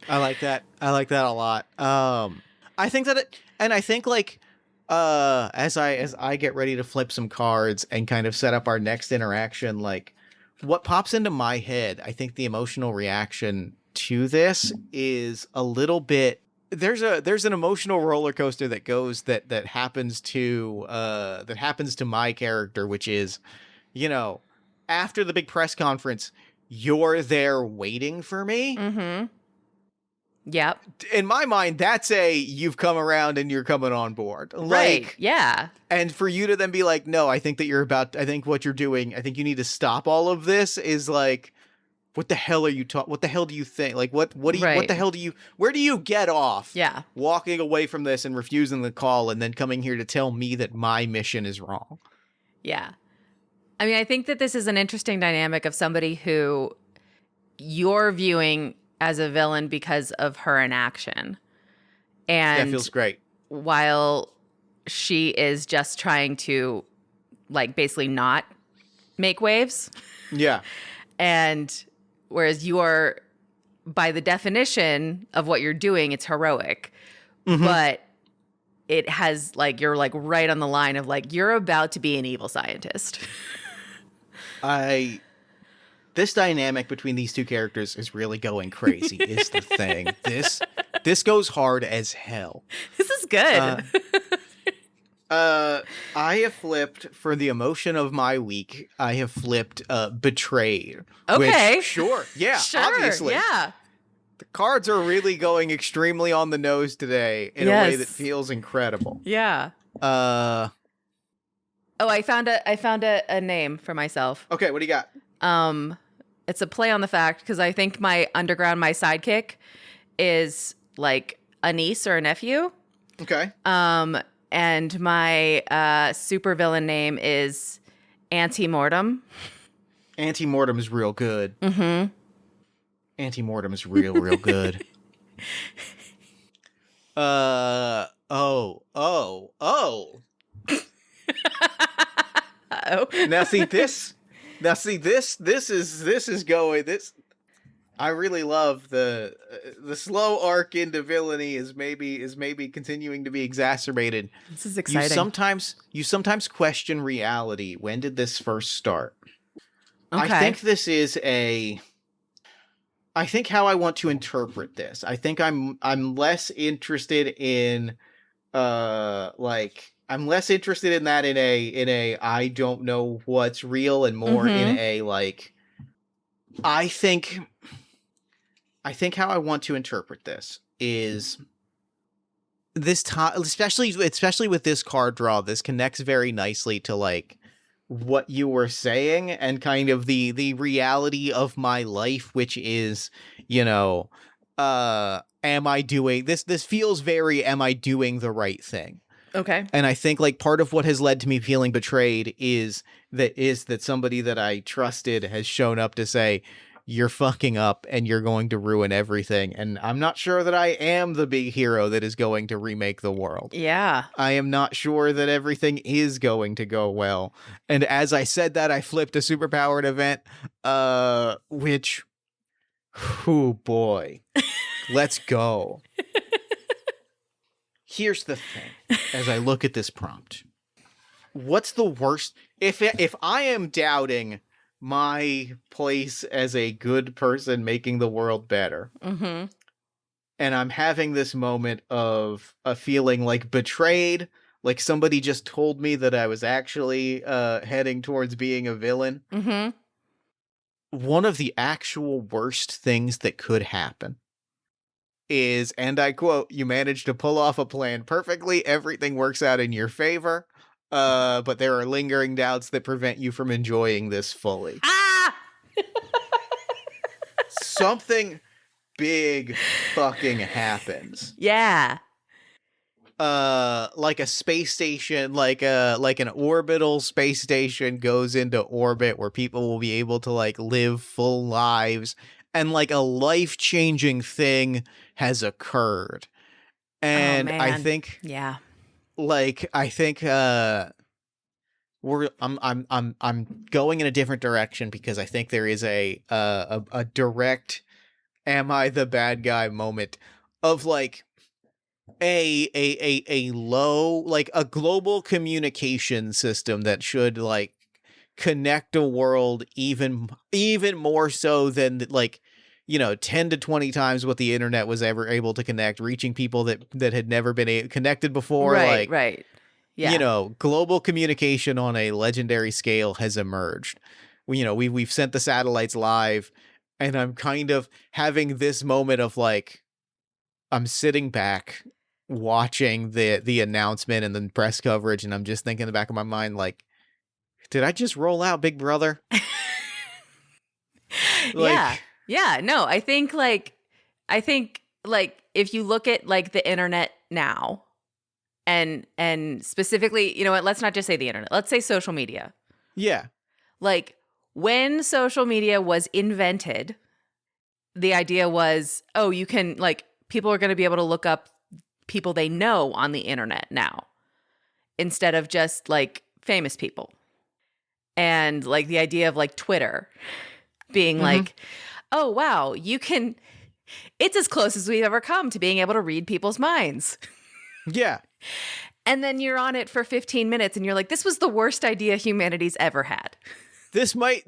I like that a lot. I think that I think like as I get ready to flip some cards and kind of set up our next interaction, like what pops into my head, I think the emotional reaction to this is a little bit, there's an emotional roller coaster that happens to my character, which is, after the big press conference, you're there waiting for me. Mm-hmm. Yep. In my mind, that's you've come around and you're coming on board. Right. Like, yeah. And for you to then be like, no, I think what you're doing, I think you need to stop all of this, is like, what the hell are you what the hell do you think? Like, what the hell where do you get off? Yeah. Walking away from this and refusing the call, and then coming here to tell me that my mission is wrong. Yeah. I mean, I think that this is an interesting dynamic of somebody who you're viewing as a villain because of her inaction. And that feels great. While she is just trying to like basically not make waves. Yeah. And whereas you're, by the definition of what you're doing, it's heroic. Mm-hmm. But it has like, you're like right on the line of like, you're about to be an evil scientist. This dynamic between these two characters is really going crazy, is the thing. This goes hard as hell. This is good. I have flipped, for the emotion of my week, I have flipped Betrayed. Okay. Which, sure. Yeah, sure, obviously. Yeah. The cards are really going extremely on the nose today in a way that feels incredible. Yeah. I found a name for myself. Okay, what do you got? It's a play on the fact, because I think my sidekick is like a niece or a nephew. Okay. And my supervillain name is Antemortem. Antemortem is real good. Mm-hmm. Antemortem is real good. Hello. Now see this. Now see this. This is going. This I really love the slow arc into villainy is maybe continuing to be exacerbated. This is You exciting. sometimes question reality. When did this first start? I Okay. think this is I think how I want to interpret this. I think I'm less interested in I'm less interested in that in a I don't know what's real and more in a like I think how I want to interpret this is this time, especially with this card draw, this connects very nicely to like what you were saying and kind of the reality of my life, which is, you know, am I doing this? This feels very, am I doing the right thing? Okay. And I think like part of what has led to me feeling betrayed is that somebody that I trusted has shown up to say, you're fucking up and you're going to ruin everything. And I'm not sure that I am the big hero that is going to remake the world. Yeah. I am not sure that everything is going to go well. And as I said that, I flipped a superpowered event, which, oh boy, let's go. Here's the thing, as I look at this prompt. What's the worst? If I am doubting my place as a good person making the world better, Mm-hmm. and I'm having this moment of a feeling like betrayed, like somebody just told me that I was actually heading towards being a villain, Mm-hmm. one of the actual worst things that could happen is, and I quote, you manage to pull off a plan perfectly, everything works out in your favor, but there are lingering doubts that prevent you from enjoying this fully. Ah! Something big fucking happens. Yeah. Like a space station, like an orbital space station goes into orbit where people will be able to like live full lives, and like a life-changing thing has occurred. Oh And I man. think Yeah. I'm going in a different direction because I think there is a direct am I the bad guy moment of like a low, like a global communication system that should like connect a world even more so than like, you know, 10 to 20 times what the internet was ever able to connect, reaching people that had never been connected before. Right. Like, Right. Yeah. you know, global communication on a legendary scale has emerged. You know, we've sent the satellites live, and I'm kind of having this moment of like, I'm sitting back watching the announcement and the press coverage, and I'm just thinking in the back of my mind, like, did I just roll out Big Brother? Yeah. Like, Yeah. No, I think like if you look at like the internet now and specifically, you know what, let's not just say the internet. Let's say social media. yeah, Like when social media was invented, the idea was, oh, you can like people are going to be able to look up people they know on the internet now instead of just like famous people. And like the idea of like Twitter being like, oh, wow, it's as close as we've ever come to being able to read people's minds. yeah. And then you're on it for 15 minutes and you're like, this was the worst idea humanity's ever had. This might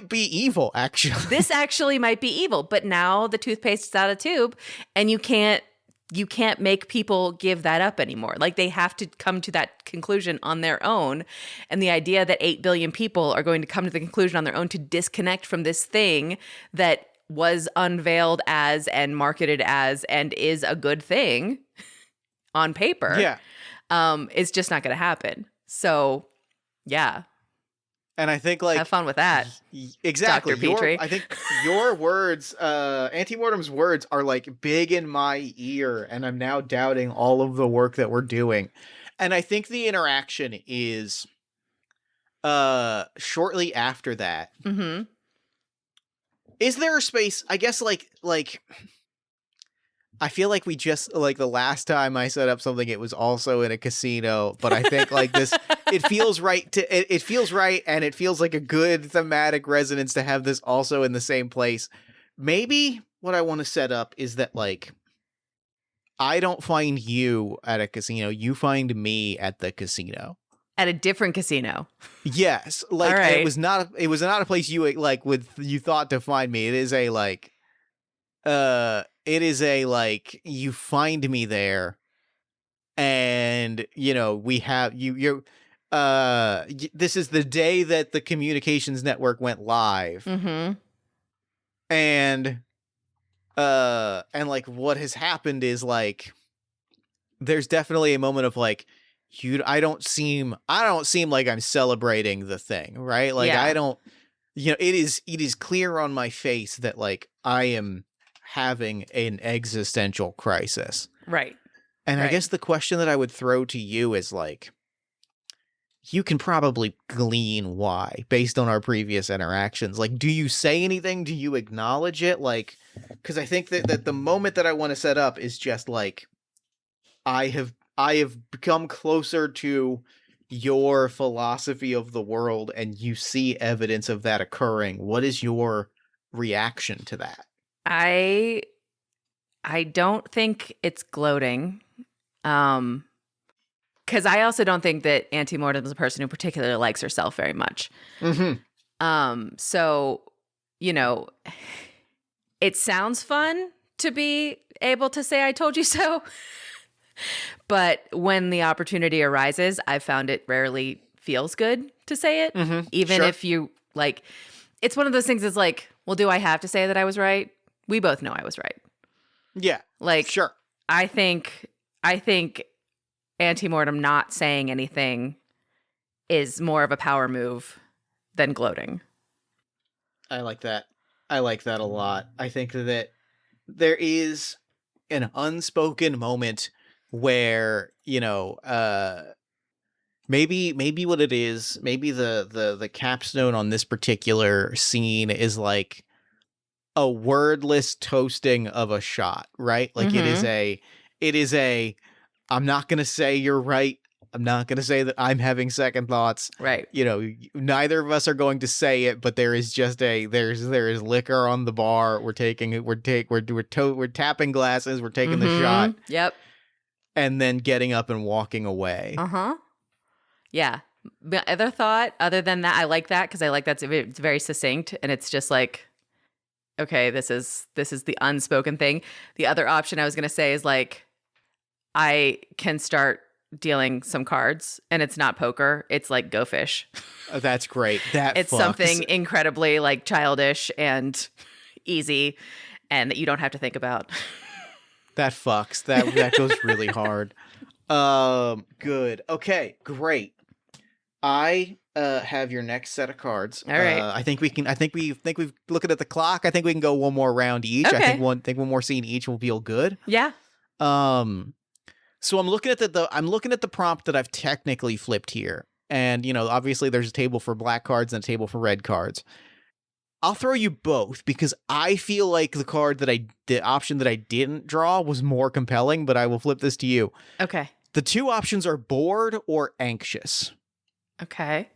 be evil, actually. This actually might be evil, but now the toothpaste is out of tube and you can't make people give that up anymore. Like they have to come to that conclusion on their own. And the idea that 8 billion people are going to come to the conclusion on their own to disconnect from this thing that was unveiled as and marketed as and is a good thing on paper, Yeah. is just not going to happen. So, yeah. And I think like Have fun with that. Exactly. Dr. Petrie. I think your words, Antemortem's words are like big in my ear, and I'm now doubting all of the work that we're doing. And I think the interaction is shortly after that. Mm-hmm. Is there a space, I guess like I feel like we just, like, the last time I set up something, it was also in a casino, but I think, like, this, it feels right it feels right, and it feels like a good thematic resonance to have this also in the same place. Maybe what I want to set up is that, like, I don't find you at a casino, you find me at the casino. At a different casino. Yes, like, All right. it was not a place you, like, you thought to find me. It is a, like, you find me there, and, you know, we have this is the day that the communications network went live. Mm-hmm. And like, what has happened is, like, there's definitely a moment of, like, I don't seem like I'm celebrating the thing, right? Like, Yeah. I don't, it is clear on my face that, like, I am having an existential crisis. Right. And Right. I guess the question that I would throw to you is, like, you can probably glean why based on our previous interactions. Like, do you say anything? Do you acknowledge it? Like, because I think that the moment that I want to set up is just, like, I have become closer to your philosophy of the world, and you see evidence of that occurring. What is your reaction to that? I don't think it's gloating. Because I also don't think that Auntie Mortem is a person who particularly likes herself very much. Mm-hmm. So, you know, it sounds fun to be able to say, I told you so. But when the opportunity arises, I found it rarely feels good to say it. Mm-hmm. Even Sure. if you, like, it's one of those things that's like, well, do I have to say that I was right? We both know I was right. Yeah. Like, sure. I think Auntie Mortem not saying anything is more of a power move than gloating. I like that. I like that a lot. I think that there is an unspoken moment where, maybe what it is, maybe the capstone on this particular scene is, like, a wordless toasting of a shot, right? Like, Mhm. it is a I'm not going to say you're right. I'm not going to say that I'm having second thoughts. Right. Neither of us are going to say it, but there is just there is liquor on the bar. We're tapping glasses. We're taking the shot. Yep. And then getting up and walking away. Uh-huh. Yeah. The other thought, other than that, I like that because I like it's very succinct, and it's just like, okay, this is the unspoken thing. The other option I was going to say is, like, I can start dealing some cards, and it's not poker. It's like Go Fish. That's great. It's fucks. something incredibly, like, childish and easy, and that you don't have to think about. That fucks. That goes really hard. Good. Okay, great. I have your next set of cards. All right. I think we've looking at the clock. I think we can go one more round each. Okay. I think one more scene each will feel good. Yeah. So I'm looking at the prompt that I've technically flipped here. And, obviously there's a table for black cards and a table for red cards. I'll throw you both because I feel like the option that I didn't draw was more compelling, but I will flip this to you. Okay. The two options are bored or anxious. Okay.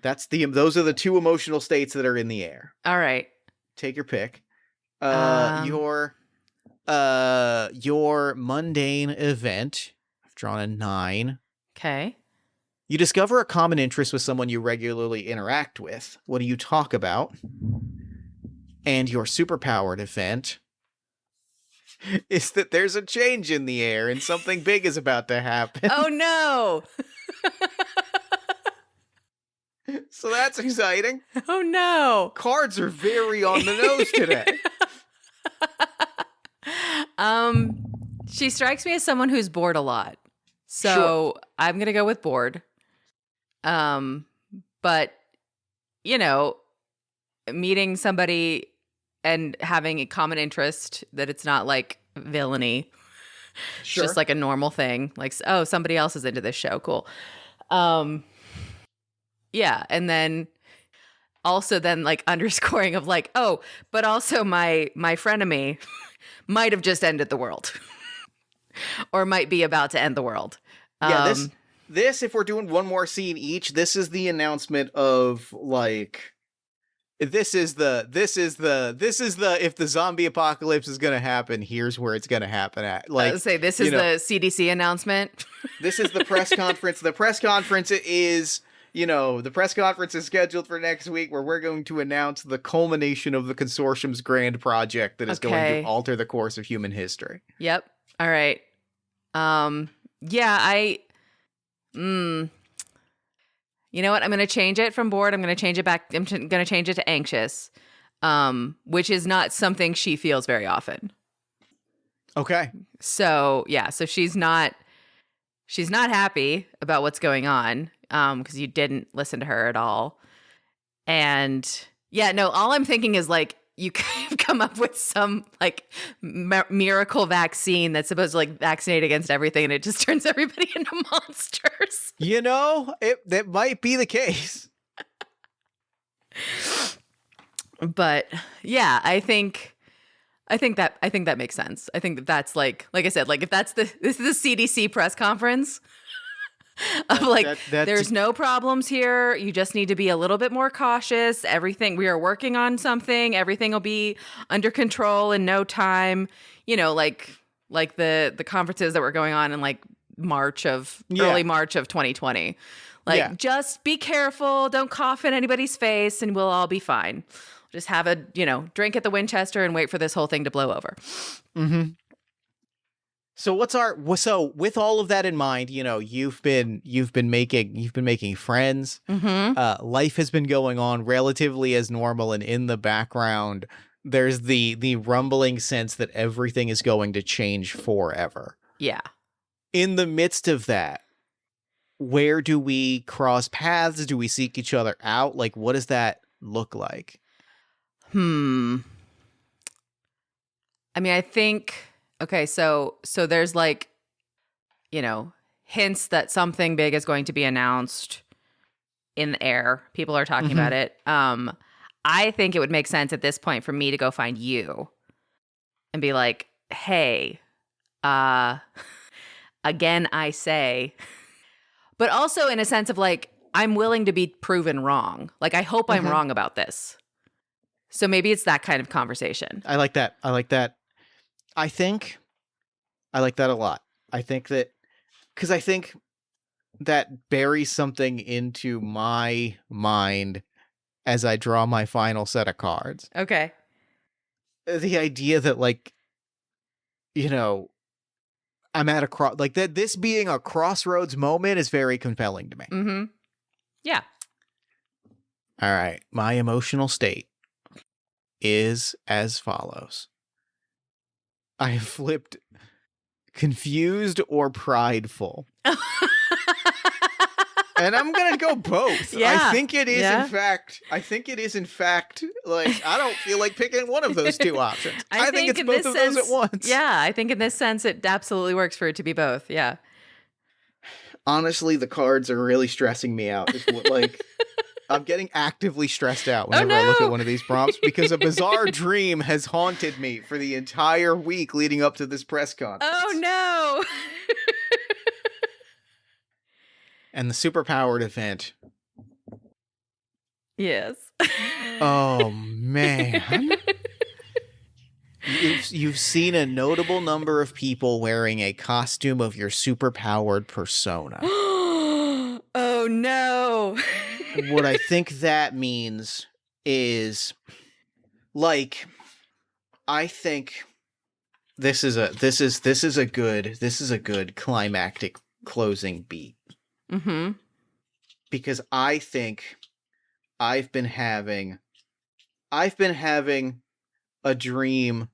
Those are the two emotional states that are in the air. All right. Take your pick. Um, Your mundane event. I've drawn a 9. Okay. You discover a common interest with someone you regularly interact with. What do you talk about? And your superpowered event is that there's a change in the air and something big is about to happen. Oh no. So that's exciting. Oh no. Cards are very on the nose today. She strikes me as someone who's bored a lot. So I'm going to go with bored. But, meeting somebody and having a common interest that it's not like villainy. Sure. It's just like a normal thing. Like, oh, somebody else is into this show. Cool. Yeah. And then also like underscoring of, like, oh, but also my frenemy might have just ended the world or might be about to end the world. Yeah, this if we're doing one more scene each, this is the announcement of like this is the if the zombie apocalypse is going to happen, here's where it's going to happen at. Like this is the CDC announcement. This is the press conference. The press conference is scheduled for next week, where we're going to announce the culmination of the consortium's grand project that is going to alter the course of human history. Yep. All right. Yeah, you know what? I'm going to change it from bored. I'm going to change it back. I'm going to change it to anxious, which is not something she feels very often. Okay. So, yeah. So she's not happy about what's going on because you didn't listen to her at all. And yeah, no, all I'm thinking is like, you could come up with some like miracle vaccine that's supposed to like vaccinate against everything, and it just turns everybody into monsters. That might be the case. But yeah, I think that makes sense. I think that's like I said, like if this is the CDC press conference of like there's no problems here. You just need to be a little bit more cautious. We are working on something. Everything will be under control in no time. Like the conferences that were going on in like early March of 2020. Just be careful. Don't cough in anybody's face, and we'll all be fine. Just have a drink at the Winchester and wait for this whole thing to blow over. Mm-hmm. So with all of that in mind, you've been making friends. Mm-hmm. Life has been going on relatively as normal, and in the background, there's the rumbling sense that everything is going to change forever. Yeah. In the midst of that, where do we cross paths? Do we seek each other out? Like, what does that look like? I mean, I think. Okay, so there's like, hints that something big is going to be announced in the air. People are talking about it. I think it would make sense at this point for me to go find you and be like, hey, again, I say, but also in a sense of like, I'm willing to be proven wrong. Like, I hope I'm wrong about this. So maybe it's that kind of conversation. I like that. I think I like that a lot. I think that because I think that buries something into my mind as I draw my final set of cards. Okay. The idea that like, I'm at a like that. This being a crossroads moment is very compelling to me. Mm-hmm. Yeah. All right. My emotional state is as follows. I have flipped confused or prideful. And I'm going to go both. Yeah. I think it is in fact, like, I don't feel like picking one of those two options. I think it's both of those at once. Yeah, I think in this sense, it absolutely works for it to be both. Yeah. Honestly, the cards are really stressing me out. I'm getting actively stressed out whenever I look at one of these prompts because a bizarre dream has haunted me for the entire week leading up to this press conference. Oh, no. And the superpowered event. Yes. Oh, man. You've seen a notable number of people wearing a costume of your superpowered persona. Oh, no. What I think that means is, like, I think this is a good climactic closing beat. Mm-hmm. Because I think I've been having a dream.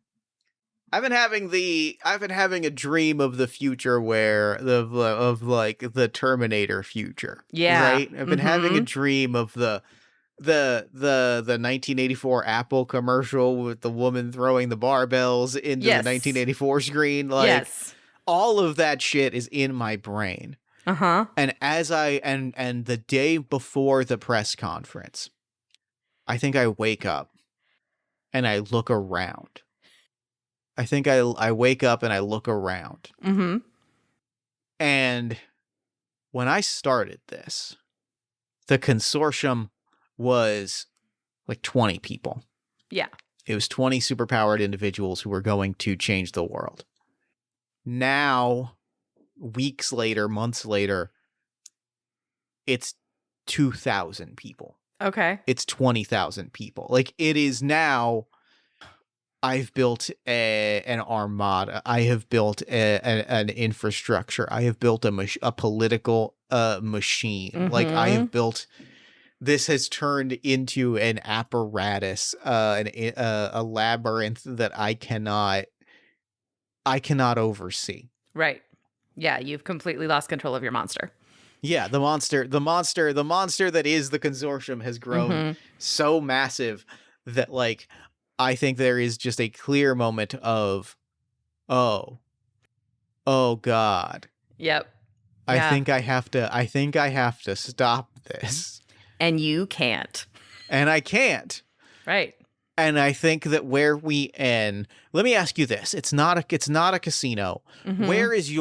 I've been having a dream of the future where of like the Terminator future. Yeah. Right? I've been having a dream of the 1984 Apple commercial with the woman throwing the barbells into the 1984 screen. Like, all of that shit is in my brain. Uh-huh. And as and the day before the press conference, I think I wake up and I look around I wake up and I look around. Mm-hmm. And when I started this, the consortium was like 20 people. Yeah. It was 20 superpowered individuals who were going to change the world. Now, weeks later, months later, it's 2,000 people. Okay. It's 20,000 people. Like, it is now, I've built an armada. I have built an infrastructure. I have built a political machine. Mm-hmm. Like, I have built... This has turned into an apparatus, a labyrinth that I cannot oversee. Right. Yeah, you've completely lost control of your monster. Yeah, the monster that is the consortium has grown so massive that, like, I think there is just a clear moment of, oh God. Yep. I Yeah. think I have to stop this. And you can't. And I can't. Right. And I think that where we end, let me ask you this. It's not a casino. Mm-hmm. Where is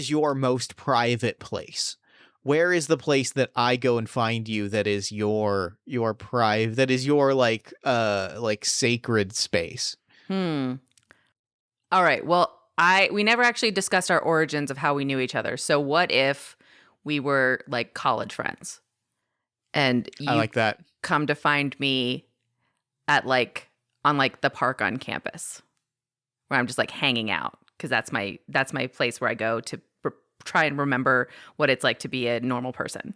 your most private place? Where is the place that I go and find you that is your private, that is your like sacred space? All right. Well, we never actually discussed our origins of how we knew each other. So what if we were like college friends? And you I like that. come to find me at on the park on campus where I'm just like hanging out, because that's my place where I go to try and remember what it's like to be a normal person.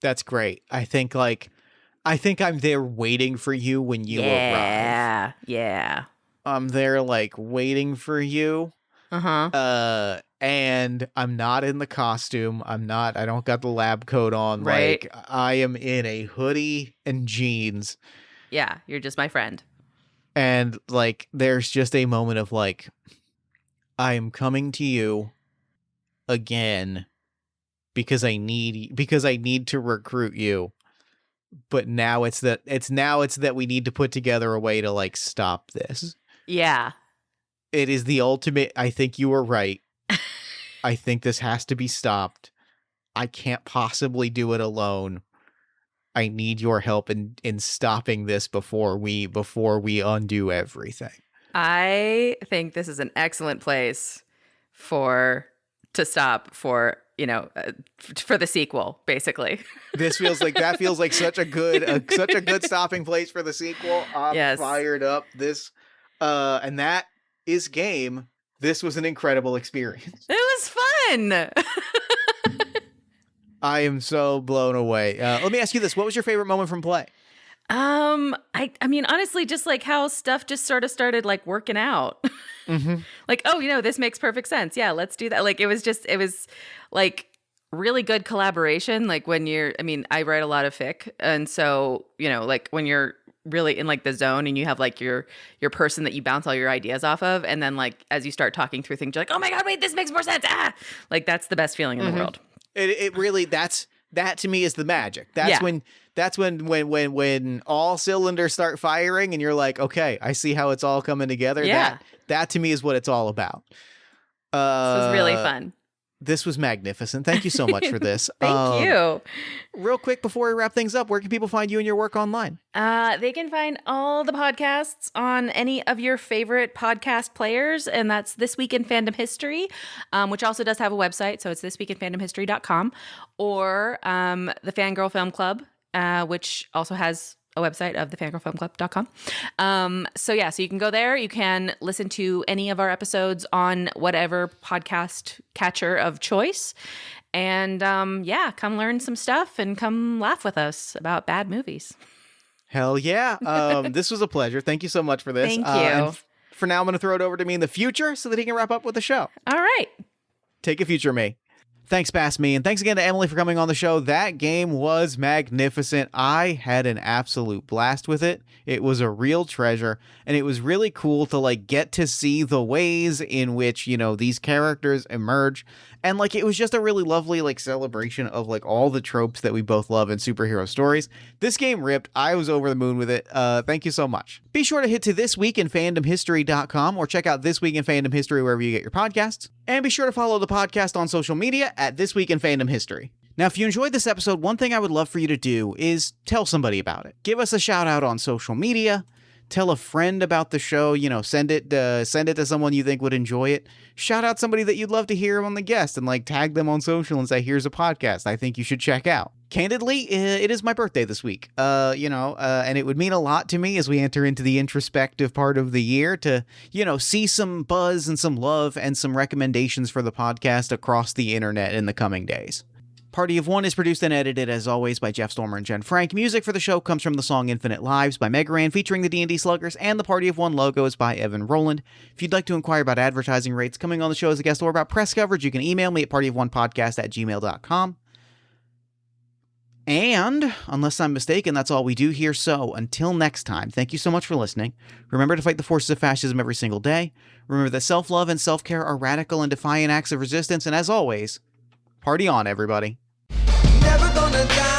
That's great. I think I'm there waiting for you when you arrive. Yeah. I'm there like waiting for you. Uh-huh. And I'm not in the costume. I don't got the lab coat on. Right. Like, I am in a hoodie and jeans. Yeah, you're just my friend. And like, there's just a moment of like, I am coming to you again because I need to recruit you. But now it's that we need to put together a way to like stop this. Yeah. It is the ultimate. I think you were right. I think this has to be stopped. I can't possibly do it alone. I need your help in stopping this before we undo everything. I think this is an excellent place to stop for the sequel, basically. That feels like such a good stopping place for the sequel. I'm fired up. And that is game. This was an incredible experience. It was fun. I am so blown away. Let me ask you this. What was your favorite moment from play? I mean, honestly, just like how stuff just sort of started like working out. Mm-hmm. Like, oh, this makes perfect sense. Yeah, let's do that. Like, it was like really good collaboration. Like I write a lot of fic. And so, like when you're really in like the zone and you have like your person that you bounce all your ideas off of, and then like as you start talking through things, you're like, oh my God, wait, this makes more sense. Like that's the best feeling in the world. It really, that to me is the magic. That's when all cylinders start firing and you're like, okay, I see how it's all coming together. Yeah. That to me is what it's all about. This was really fun. This was magnificent. Thank you so much for this. Thank you. Real quick before we wrap things up, where can people find you and your work online? They can find all the podcasts on any of your favorite podcast players, and that's This Week in Fandom History, which also does have a website, so it's thisweekinfandomhistory.com, or the Fangirl Film Club, which also has a website of thefangirlfilmclub.com. So you can go there. You can listen to any of our episodes on whatever podcast catcher of choice. And come learn some stuff and come laugh with us about bad movies. Hell yeah. This was a pleasure. Thank you so much for this. Thank you. And for now, I'm going to throw it over to me in the future so that he can wrap up with the show. All right. Take a future me. Thanks, Past Me, and thanks again to Emily for coming on the show. That game was magnificent. I had an absolute blast with it. It was a real treasure, and it was really cool to, like, get to see the ways in which, you know, these characters emerge. And, like, it was just a really lovely, like, celebration of, like, all the tropes that we both love in superhero stories. This game ripped. I was over the moon with it. Thank you so much. Be sure to hit to thisweekinfandomhistory.com or check out This Week in Fandom History wherever you get your podcasts. And be sure to follow the podcast on social media at This Week in Fandom History. Now, if you enjoyed this episode, one thing I would love for you to do is tell somebody about it. Give us a shout out on social media. Tell a friend about the show, you know, send it to someone you think would enjoy it. Shout out somebody that you'd love to hear on the guest and, like, tag them on social and say, here's a podcast I think you should check out. Candidly, it is my birthday this week, and it would mean a lot to me as we enter into the introspective part of the year to, you know, see some buzz and some love and some recommendations for the podcast across the internet in the coming days. Party of One is produced and edited, as always, by Jeff Stormer and Jen Frank. Music for the show comes from the song Infinite Lives by Megaran, featuring the D&D Sluggers, and the Party of One logo is by Evan Rowland. If you'd like to inquire about advertising rates, coming on the show as a guest, or about press coverage, you can email me at partyofonepodcast@gmail.com. And, unless I'm mistaken, that's all we do here. So, until next time, thank you so much for listening. Remember to fight the forces of fascism every single day. Remember that self-love and self-care are radical and defiant acts of resistance. And as always, party on, everybody. Never gonna die.